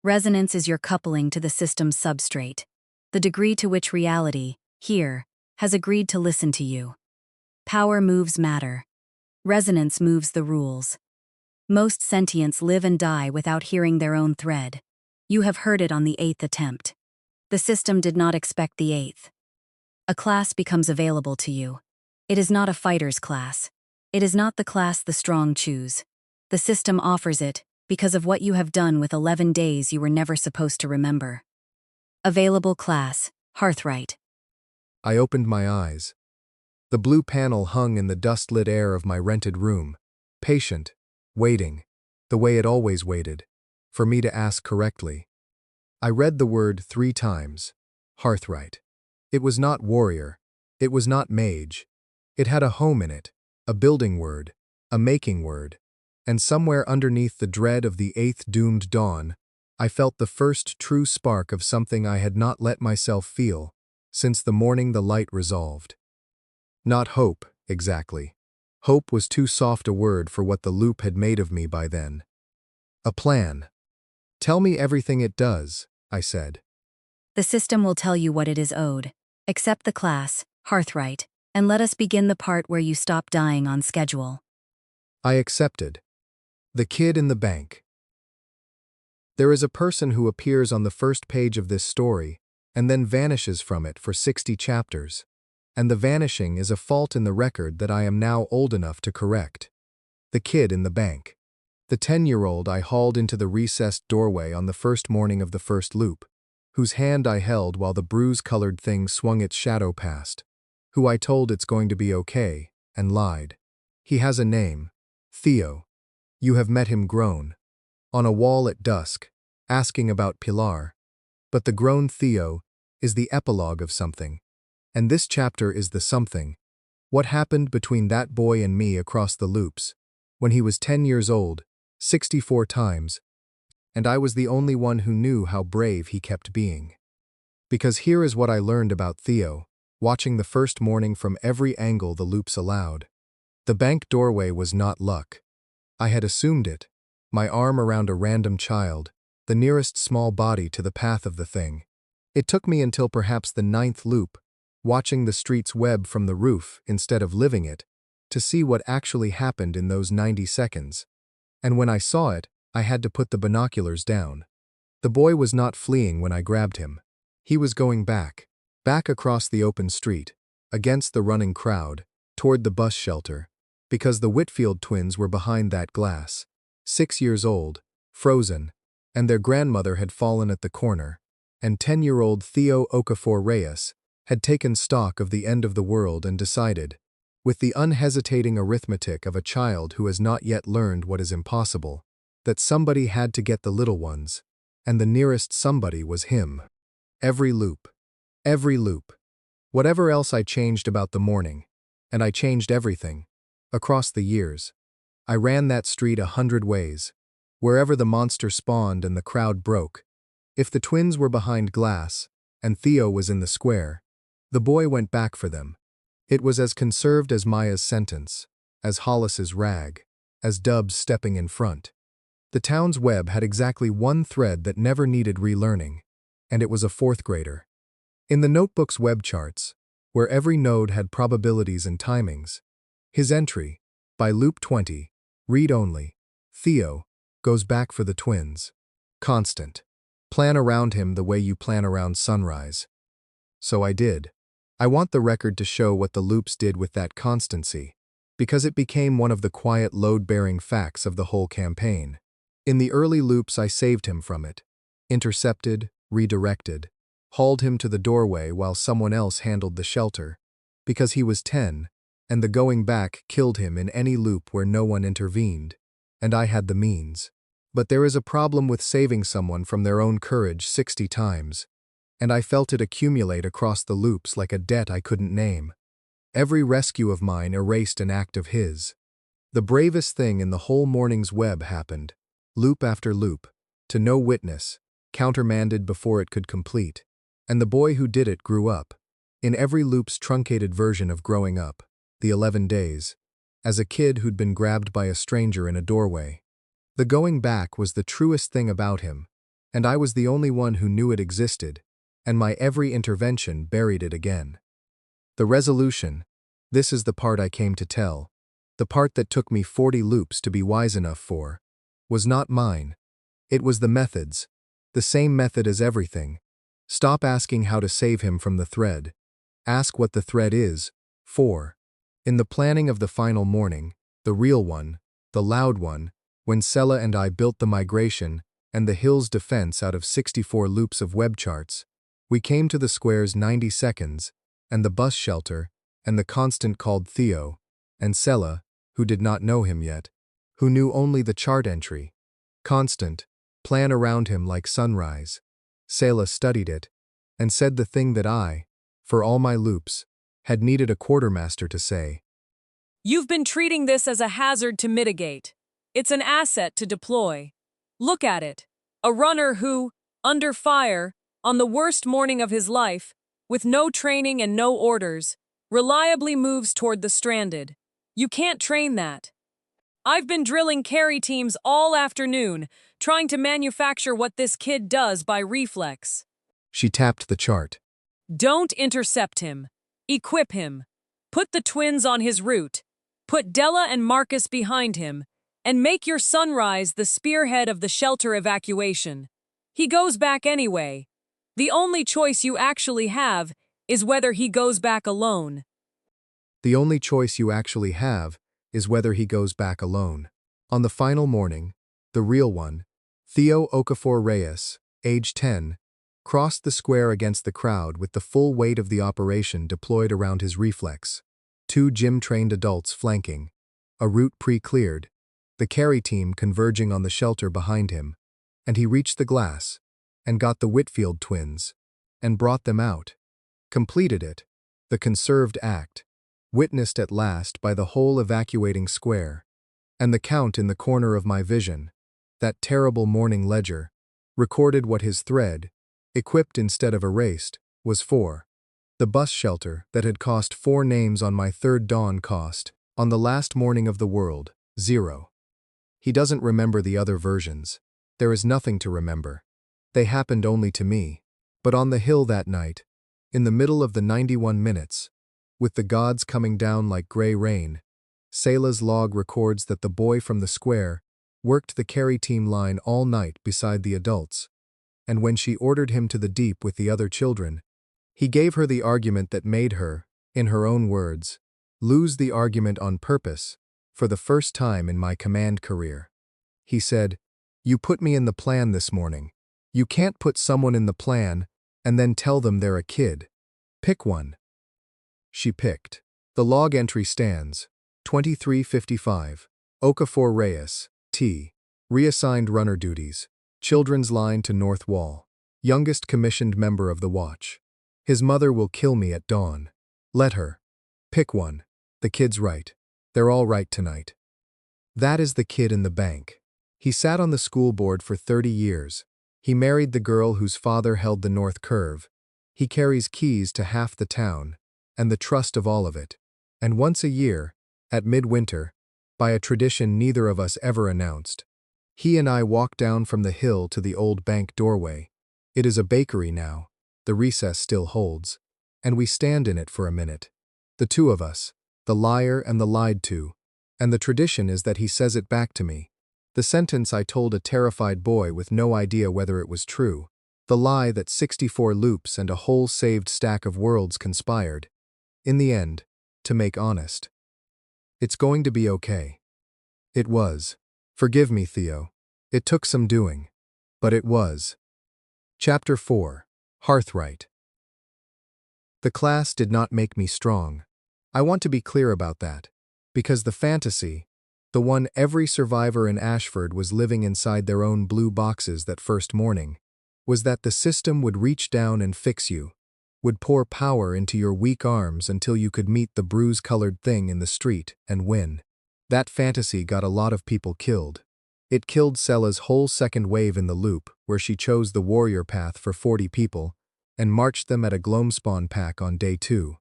Resonance is your coupling to the system's substrate, the degree to which reality, here, has agreed to listen to you. Power moves matter. Resonance moves the rules. Most sentients live and die without hearing their own thread. You have heard it on the 8th attempt. The system did not expect the 8th. A class becomes available to you. It is not a fighter's class. It is not the class the strong choose. The system offers it because of what you have done with 11 days you were never supposed to remember. Available class, Hearthwright. I opened my eyes. The blue panel hung in the dust-lit air of my rented room, patient, waiting, the way it always waited, for me to ask correctly. I read the word 3 times, Hearthwright. It was not warrior, it was not mage. It had a home in it, a building word, a making word, and somewhere underneath the dread of the 8th doomed dawn, I felt the first true spark of something I had not let myself feel since the morning the light resolved. Not hope, exactly. Hope was too soft a word for what the loop had made of me by then. A plan. Tell me everything it does, I said. The system will tell you what it is owed. Accept the class, Hearthwright, and let us begin the part where you stop dying on schedule. I accepted. The kid in the bank. There is a person who appears on the first page of this story and then vanishes from it for 60 chapters. And the vanishing is a fault in the record that I am now old enough to correct. The kid in the bank. The 10-year-old I hauled into the recessed doorway on the first morning of the first loop, whose hand I held while the bruise-colored thing swung its shadow past, who I told it's going to be okay, and lied. He has a name, Theo. You have met him grown, on a wall at dusk, asking about Pilar. But the grown Theo is the epilogue of something. And this chapter is the something. What happened between that boy and me across the loops, when he was 10 years old, 64 times, and I was the only one who knew how brave he kept being. Because here is what I learned about Theo, watching the first morning from every angle the loops allowed. The bank doorway was not luck. I had assumed it, my arm around a random child, the nearest small body to the path of the thing. It took me until perhaps the 9th loop, watching the street's web from the roof instead of living it, to see what actually happened in those 90 seconds. And when I saw it, I had to put the binoculars down. The boy was not fleeing when I grabbed him. He was going back across the open street, against the running crowd, toward the bus shelter, because the Whitfield twins were behind that glass, 6 years old, frozen, and their grandmother had fallen at the corner, and 10-year-old Theo Okafor Reyes had taken stock of the end of the world and decided, with the unhesitating arithmetic of a child who has not yet learned what is impossible, that somebody had to get the little ones, and the nearest somebody was him. Every loop. Whatever else I changed about the morning, and I changed everything, across the years. I ran that street 100 ways, wherever the monster spawned and the crowd broke. If the twins were behind glass, and Theo was in the square, the boy went back for them. It was as conserved as Maya's sentence, as Hollis's rag, as Dub's stepping in front. The town's web had exactly one thread that never needed relearning, and it was a 4th grader. In the notebook's web charts, where every node had probabilities and timings, his entry, by loop 20, read only, Theo, goes back for the twins. Constant. Plan around him the way you plan around sunrise. So I did. I want the record to show what the loops did with that constancy, because it became one of the quiet load-bearing facts of the whole campaign. In the early loops I saved him from it. Intercepted, redirected, hauled him to the doorway while someone else handled the shelter, because he was 10, and the going back killed him in any loop where no one intervened, and I had the means. But there is a problem with saving someone from their own courage 60 times, and I felt it accumulate across the loops like a debt I couldn't name. Every rescue of mine erased an act of his. The bravest thing in the whole morning's web happened, loop after loop, to no witness, countermanded before it could complete, and the boy who did it grew up, in every loop's truncated version of growing up, the 11 days, as a kid who'd been grabbed by a stranger in a doorway. The going back was the truest thing about him, and I was the only one who knew it existed, and my every intervention buried it again. The resolution, this is the part I came to tell, the part that took me 40 loops to be wise enough for, was not mine. It was the method's, the same method as everything. Stop asking how to save him from the thread. Ask what the thread is, for. In the planning of the final morning, the real one, the loud one, when Sela and I built the migration and the hill's defense out of 64 loops of web charts, we came to the square's 90 seconds, and the bus shelter, and the constant called Theo, and Sela, who did not know him yet, who knew only the chart entry. Constant, plan around him like sunrise. Sela studied it, and said the thing that I, for all my loops, had needed a quartermaster to say. You've been treating this as a hazard to mitigate. It's an asset to deploy. Look at it. A runner who, under fire, on the worst morning of his life, with no training and no orders, reliably moves toward the stranded. You can't train that. I've been drilling carry teams all afternoon, trying to manufacture what this kid does by reflex. She tapped the chart. Don't intercept him. Equip him. Put the twins on his route. Put Della and Marcus behind him, and make your sunrise the spearhead of the shelter evacuation. He goes back anyway. The only choice you actually have is whether he goes back alone. The only choice you actually have is whether he goes back alone. On the final morning, the real one, Theo Okafor Reyes, age 10, crossed the square against the crowd with the full weight of the operation deployed around his reflex. 2 gym-trained adults flanking, a route pre-cleared, the carry team converging on the shelter behind him, and he reached the glass, and got the Whitfield twins, and brought them out. Completed it, the conserved act, witnessed at last by the whole evacuating square, and the count in the corner of my vision, that terrible morning ledger, recorded what his thread, equipped instead of erased, was for. The bus shelter that had cost 4 names on my third dawn cost, on the last morning of the world, 0. He doesn't remember the other versions. There is nothing to remember. They happened only to me. But on the hill that night, in the middle of the 91 minutes, with the gods coming down like gray rain, Sela's log records that the boy from the square worked the carry team line all night beside the adults, and when she ordered him to the deep with the other children, he gave her the argument that made her, in her own words, lose the argument on purpose for the first time in my command career. He said, "You put me in the plan this morning. You can't put someone in the plan and then tell them they're a kid. Pick one." She picked. The log entry stands, 2355, Okafor Reyes, T. Reassigned runner duties, children's line to North Wall, youngest commissioned member of the watch. His mother will kill me at dawn. Let her. Pick one. The kid's right. They're all right tonight. That is the kid in the bank. He sat on the school board for 30 years. He married the girl whose father held the North Curve. He carries keys to half the town, and the trust of all of it. And once a year, at midwinter, by a tradition neither of us ever announced, he and I walk down from the hill to the old bank doorway. It is a bakery now. The recess still holds, and we stand in it for a minute. The two of us, the liar and the lied to, and the tradition is that he says it back to me. The sentence I told a terrified boy with no idea whether it was true. The lie that 64 loops and a whole saved stack of worlds conspired, in the end, to make honest. It's going to be okay. It was. Forgive me, Theo. It took some doing. But it was. Chapter 4. Hearthwright. The class did not make me strong. I want to be clear about that. Because the fantasy, the one every survivor in Ashford was living inside their own blue boxes that first morning, was that the system would reach down and fix you, would pour power into your weak arms until you could meet the bruise-colored thing in the street and win. That fantasy got a lot of people killed. It killed Sella's whole second wave in the loop, where she chose the warrior path for 40 people, and marched them at a Gloamspawn pack on day 2,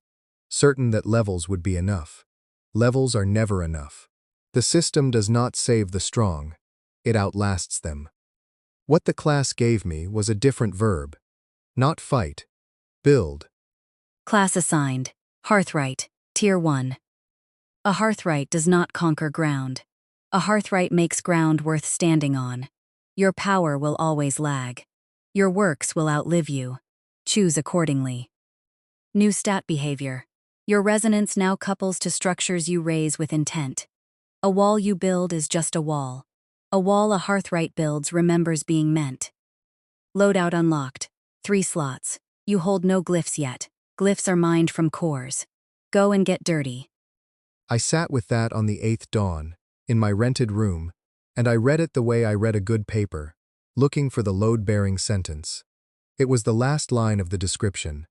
certain that levels would be enough. Levels are never enough. The system does not save the strong. It outlasts them. What the class gave me was a different verb. Not fight. Build. Class assigned. Hearthwright, Tier 1. A Hearthwright does not conquer ground. A Hearthwright makes ground worth standing on. Your power will always lag. Your works will outlive you. Choose accordingly. New stat behavior. Your resonance now couples to structures you raise with intent. A wall you build is just a wall. A wall a Hearthwright builds remembers being meant. Loadout unlocked. 3 slots. You hold no glyphs yet. Glyphs are mined from cores. Go and get dirty. I sat with that on the 8th dawn, in my rented room, and I read it the way I read a good paper, looking for the load-bearing sentence. It was the last line of the description.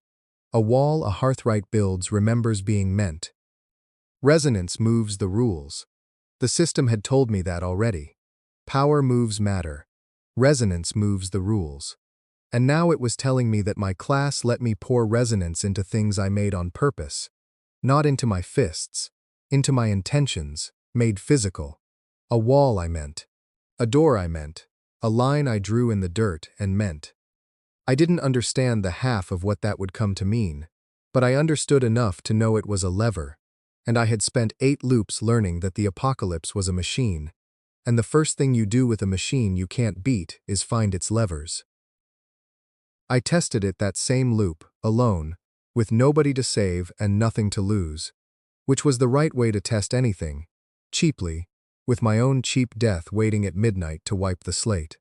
A wall a Hearthwright builds remembers being meant. Resonance moves the rules. The system had told me that already. Power moves matter. Resonance moves the rules. And now it was telling me that my class let me pour resonance into things I made on purpose. Not into my fists. Into my intentions, made physical. A wall I meant. A door I meant. A line I drew in the dirt and meant. I didn't understand the half of what that would come to mean, but I understood enough to know it was a lever, and I had spent 8 loops learning that the apocalypse was a machine, and the first thing you do with a machine you can't beat is find its levers. I tested it that same loop, alone, with nobody to save and nothing to lose, which was the right way to test anything, cheaply, with my own cheap death waiting at midnight to wipe the slate.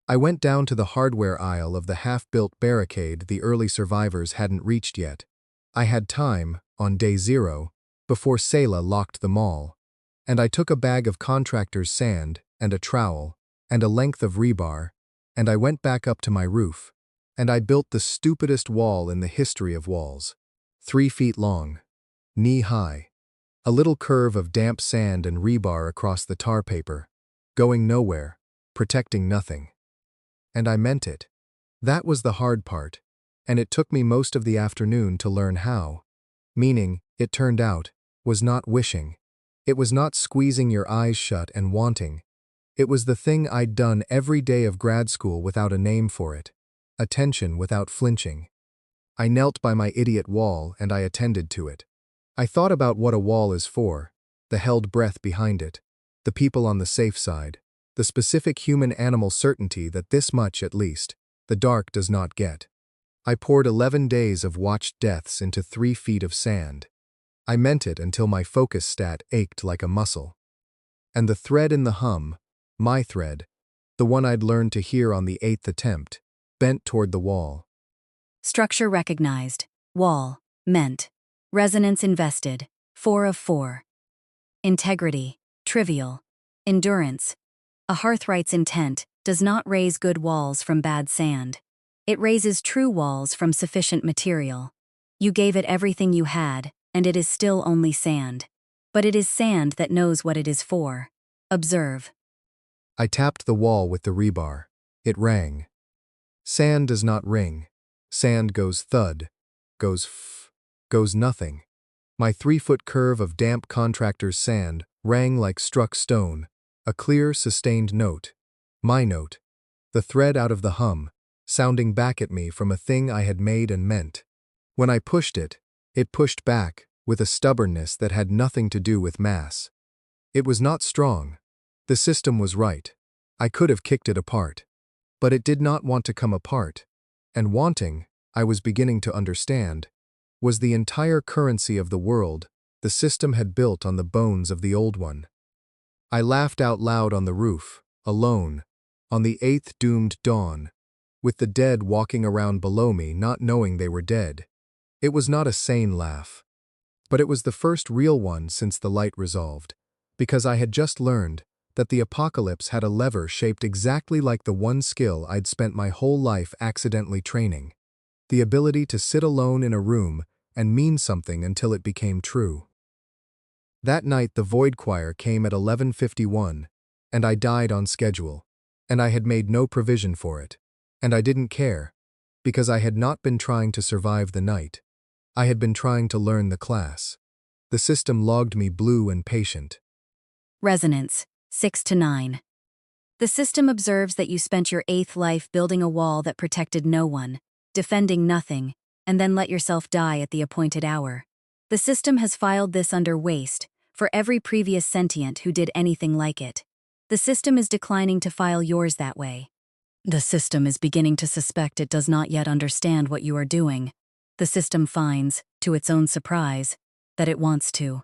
I went down to the hardware aisle of the half-built barricade the early survivors hadn't reached yet. I had time, on day 0, before Selah locked them all, and I took a bag of contractor's sand and a trowel and a length of rebar, and I went back up to my roof, and I built the stupidest wall in the history of walls. 3 feet long, knee-high, a little curve of damp sand and rebar across the tar paper, going nowhere, protecting nothing. And I meant it. That was the hard part, and it took me most of the afternoon to learn how. Meaning, it turned out, was not wishing. It was not squeezing your eyes shut and wanting. It was the thing I'd done every day of grad school without a name for it. Attention without flinching. I knelt by my idiot wall and I attended to it. I thought about what a wall is for, the held breath behind it, the people on the safe side, the specific human-animal certainty that this much, at least, the dark does not get. I poured 11 days of watched deaths into 3 feet of sand. I meant it until my focus stat ached like a muscle. And the thread in the hum, my thread, the one I'd learned to hear on the 8th attempt, bent toward the wall. Structure recognized. Wall. Meant. Resonance invested. 4 of 4. Integrity. Trivial. Endurance. A Hearthwright's intent does not raise good walls from bad sand. It raises true walls from sufficient material. You gave it everything you had, and it is still only sand. But it is sand that knows what it is for. Observe. I tapped the wall with the rebar. It rang. Sand does not ring. Sand goes thud, goes goes nothing. My 3-foot curve of damp contractor's sand rang like struck stone, a clear, sustained note. My note. The thread out of the hum, sounding back at me from a thing I had made and meant. When I pushed it pushed back, with a stubbornness that had nothing to do with mass. It was not strong. The system was right. I could have kicked it apart. But it did not want to come apart. And wanting, I was beginning to understand, was the entire currency of the world the system had built on the bones of the old one. I laughed out loud on the roof, alone, on the 8th doomed dawn, with the dead walking around below me not knowing they were dead. It was not a sane laugh. But it was the first real one since the light resolved, because I had just learned that the apocalypse had a lever shaped exactly like the one skill I'd spent my whole life accidentally training. The ability to sit alone in a room and mean something until it became true. That night the Void Choir came at 11:51, and I died on schedule, and I had made no provision for it, and I didn't care, because I had not been trying to survive the night. I had been trying to learn the class. The system logged me blue and patient. Resonance, 6 to 9. The system observes that you spent your 8th life building a wall that protected no one, defending nothing, and then let yourself die at the appointed hour. The system has filed this under waste for every previous sentient who did anything like it. The system is declining to file yours that way. The system is beginning to suspect it does not yet understand what you are doing. The system finds, to its own surprise, that it wants to.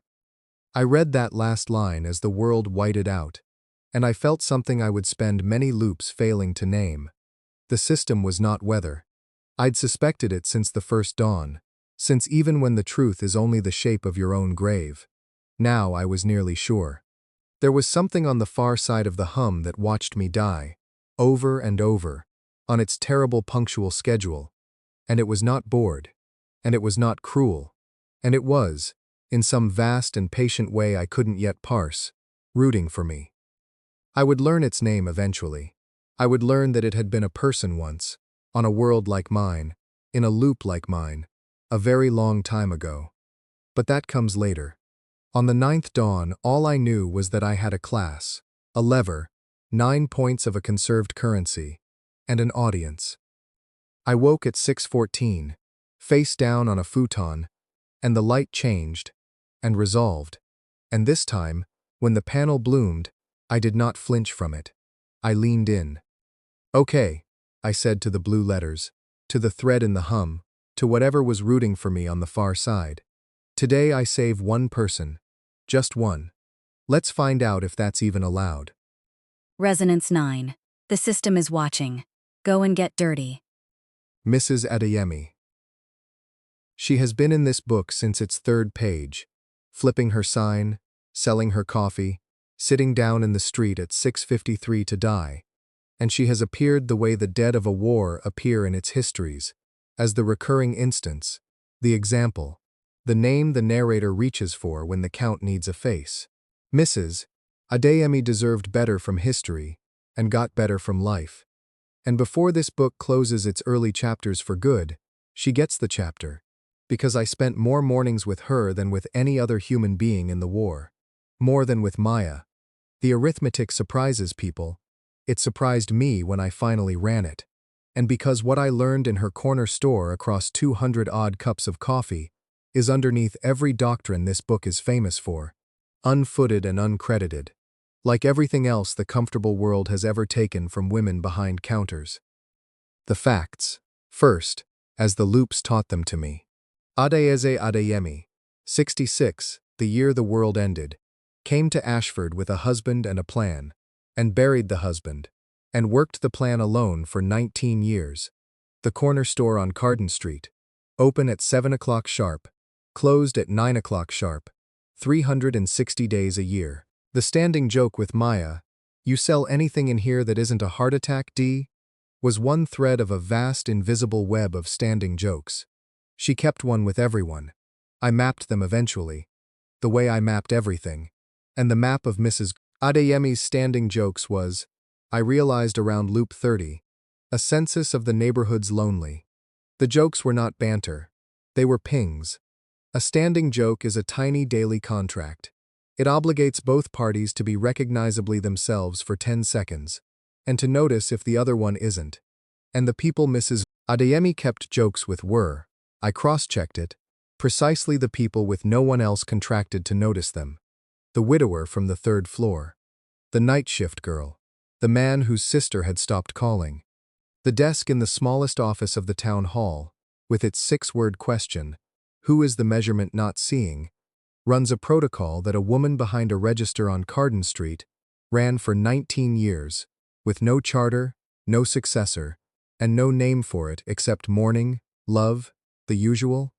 I read that last line as the world whited out, and I felt something I would spend many loops failing to name. The system was not weather. I'd suspected it since the first dawn, since even when the truth is only the shape of your own grave. Now I was nearly sure. There was something on the far side of the hum that watched me die, over and over, on its terrible punctual schedule, and it was not bored, and it was not cruel, and it was, in some vast and patient way I couldn't yet parse, rooting for me. I would learn its name eventually. I would learn that it had been a person once, on a world like mine, in a loop like mine, a very long time ago. But that comes later. On the 9th dawn, all I knew was that I had a class, a lever, 9 points of a conserved currency, and an audience. I woke at 6:14, face down on a futon, and the light changed, and resolved, and this time, when the panel bloomed, I did not flinch from it. I leaned in. "Okay," I said to the blue letters, to the thread in the hum, to whatever was rooting for me on the far side. "Today I save one person. Just one. Let's find out if that's even allowed." Resonance 9. The system is watching. Go and get dirty. Mrs. Adeyemi. She has been in this book since its 3rd page, flipping her sign, selling her coffee, sitting down in the street at 6:53 to die, and she has appeared the way the dead of a war appear in its histories, as the recurring instance, the example, the name the narrator reaches for when the count needs a face. Mrs. Adeyemi deserved better from history, and got better from life. And before this book closes its early chapters for good, she gets the chapter, because I spent more mornings with her than with any other human being in the war. More than with Maya. The arithmetic surprises people. It surprised me when I finally ran it. And because what I learned in her corner store across 200-odd cups of coffee is underneath every doctrine this book is famous for, unfooted and uncredited, like everything else the comfortable world has ever taken from women behind counters. The facts, first, as the loops taught them to me. Adeyemi, 66, the year the world ended, came to Ashford with a husband and a plan, and buried the husband, and worked the plan alone for 19 years. The corner store on Carden Street, open at 7 o'clock sharp, closed at 9 o'clock sharp, 360 days a year. The standing joke with Maya, "You sell anything in here that isn't a heart attack, D?" was one thread of a vast invisible web of standing jokes. She kept one with everyone. I mapped them eventually, the way I mapped everything. And the map of Mrs. Adeyemi's standing jokes was, I realized around loop 30, a census of the neighborhood's lonely. The jokes were not banter. They were pings. A standing joke is a tiny daily contract. It obligates both parties to be recognizably themselves for 10 seconds, and to notice if the other one isn't. And the people Mrs. Adeyemi kept jokes with were, I cross-checked it, precisely the people with no one else contracted to notice them. The widower from the 3rd floor. The night shift girl. The man whose sister had stopped calling. The desk in the smallest office of the town hall, with its six-word question, "Who is the measurement not seeing?" runs a protocol that a woman behind a register on Carden Street ran for 19 years, with no charter, no successor, and no name for it except morning, love, the usual.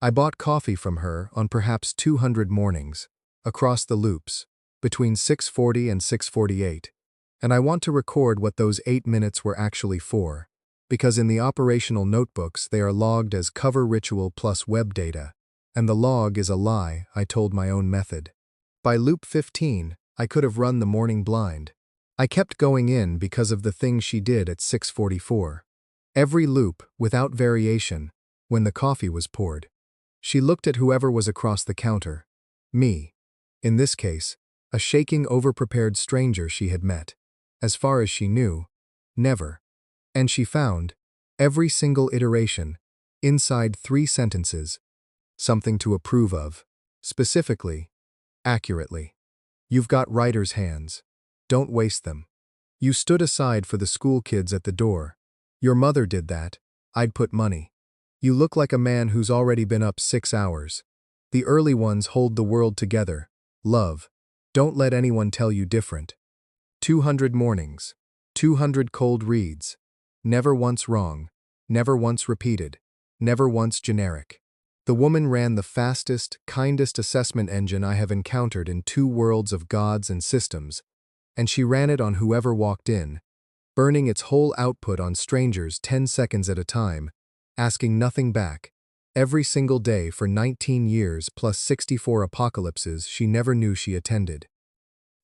I bought coffee from her on perhaps 200 mornings, across the loops, between 6:40 and 6:48, and I want to record what those 8 minutes were actually for, because in the operational notebooks they are logged as cover ritual plus web data, and the log is a lie I told my own method. By loop 15, I could have run the morning blind. I kept going in because of the thing she did at 6:44. Every loop, without variation, when the coffee was poured. She looked at whoever was across the counter. Me. In this case, a shaking, overprepared stranger she had met. As far as she knew, never. And she found, every single iteration, inside 3 sentences, something to approve of. Specifically, accurately. You've got writer's hands. Don't waste them. You stood aside for the school kids at the door. Your mother did that. I'd put money. You look like a man who's already been up 6 hours. The early ones hold the world together. Love. Don't let anyone tell you different. 200 mornings. 200 cold reads. Never once wrong. Never once repeated. Never once generic. The woman ran the fastest, kindest assessment engine I have encountered in 2 worlds of gods and systems, and she ran it on whoever walked in, burning its whole output on strangers 10 seconds at a time, asking nothing back, every single day for 19 years plus 64 apocalypses she never knew she attended.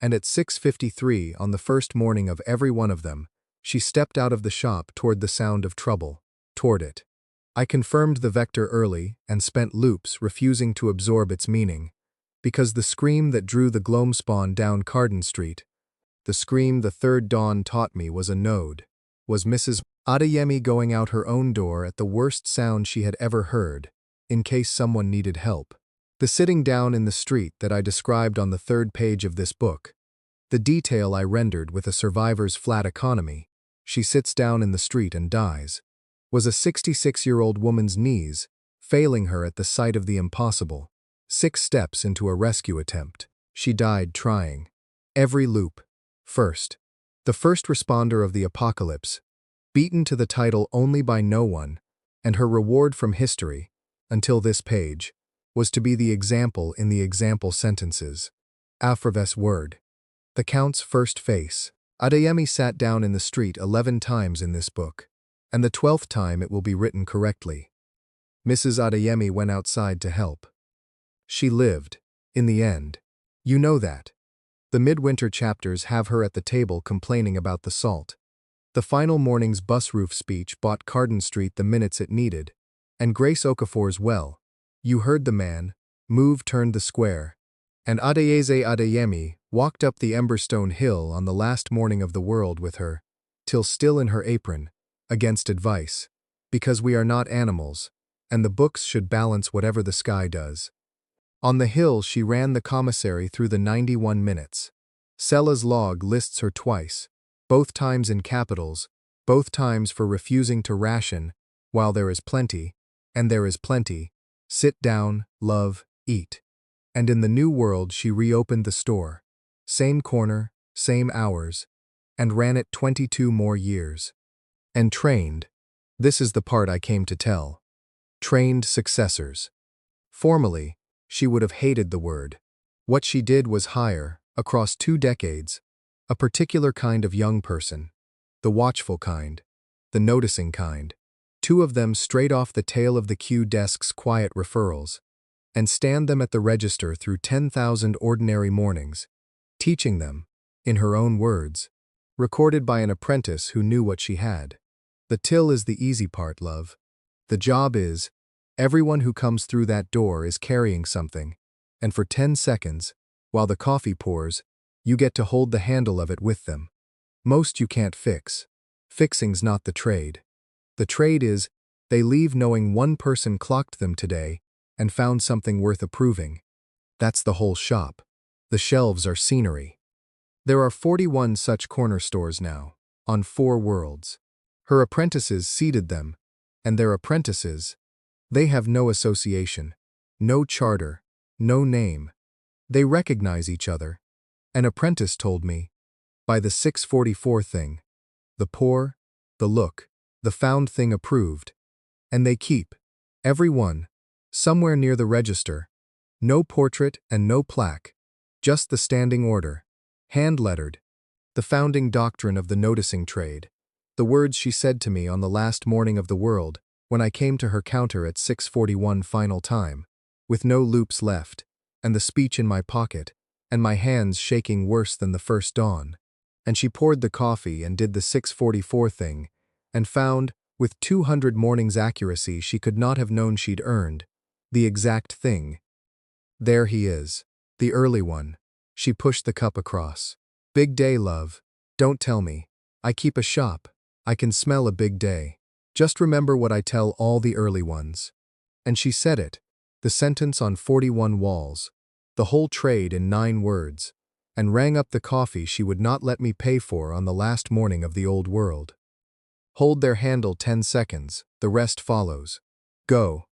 And at 6:53 on the first morning of every one of them, she stepped out of the shop toward the sound of trouble, toward it. I confirmed the vector early and spent loops refusing to absorb its meaning, because the scream that drew the gloam spawn down Carden Street, the scream the third dawn taught me was a node, was Mrs. Adeyemi going out her own door at the worst sound she had ever heard, in case someone needed help. The sitting down in the street that I described on the 3rd page of this book, the detail I rendered with a survivor's flat economy, she sits down in the street and dies, was a 66-year-old woman's knees, failing her at the sight of the impossible. 6 steps into a rescue attempt. She died trying. Every loop. First. The first responder of the apocalypse, beaten to the title only by no one, and her reward from history, until this page, was to be the example in the example sentences. Alphabet's word. The Count's first face. Adeyemi sat down in the street 11 times in this book, and the 12th time it will be written correctly. Mrs. Adeyemi went outside to help. She lived, in the end. You know that. The midwinter chapters have her at the table complaining about the salt. The final morning's bus roof speech bought Carden Street the minutes it needed, and Grace Okafor's well. You heard the man, move turned the square, and Adeyemi walked up the Emberstone Hill on the last morning of the world with her, till still in her apron, against advice, because we are not animals, and the books should balance whatever the sky does. On the hill she ran the commissary through the 91 minutes. Sella's log lists her twice, both times in capitals, both times for refusing to ration, while there is plenty, and there is plenty, sit down, love, eat. And in the new world she reopened the store, same corner, same hours, and ran it 22 more years. And trained, this is the part I came to tell, trained successors. Formally, she would have hated the word. What she did was hire, across 2 decades, a particular kind of young person, the watchful kind, the noticing kind, 2 of them straight off the tail of the queue desk's quiet referrals, and stand them at the register through 10,000 ordinary mornings, teaching them, in her own words, recorded by an apprentice who knew what she had. The till is the easy part, love. The job is, everyone who comes through that door is carrying something, and for 10 seconds, while the coffee pours, you get to hold the handle of it with them. Most you can't fix. Fixing's not the trade. The trade is, they leave knowing one person clocked them today and found something worth approving. That's the whole shop. The shelves are scenery. There are 41 such corner stores now, on 4 worlds. Her apprentices seeded them, and their apprentices, they have no association, no charter, no name. They recognize each other. An apprentice told me, by the 644 thing, the pour, the look, the found thing approved, and they keep, every one, somewhere near the register, no portrait and no plaque, just the standing order, hand-lettered, the founding doctrine of the noticing trade, the words she said to me on the last morning of the world when I came to her counter at 6:41 final time, with no loops left, and the speech in my pocket, and my hands shaking worse than the first dawn. And she poured the coffee and did the 6:44 thing, and found, with 200 mornings' accuracy she could not have known she'd earned, the exact thing. There he is, the early one. She pushed the cup across. Big day, love. Don't tell me. I keep a shop. I can smell a big day. Just remember what I tell all the early ones. And she said it, the sentence on 41 walls, the whole trade in 9 words, and rang up the coffee she would not let me pay for on the last morning of the old world. Hold their handle 10 seconds, the rest follows. Go.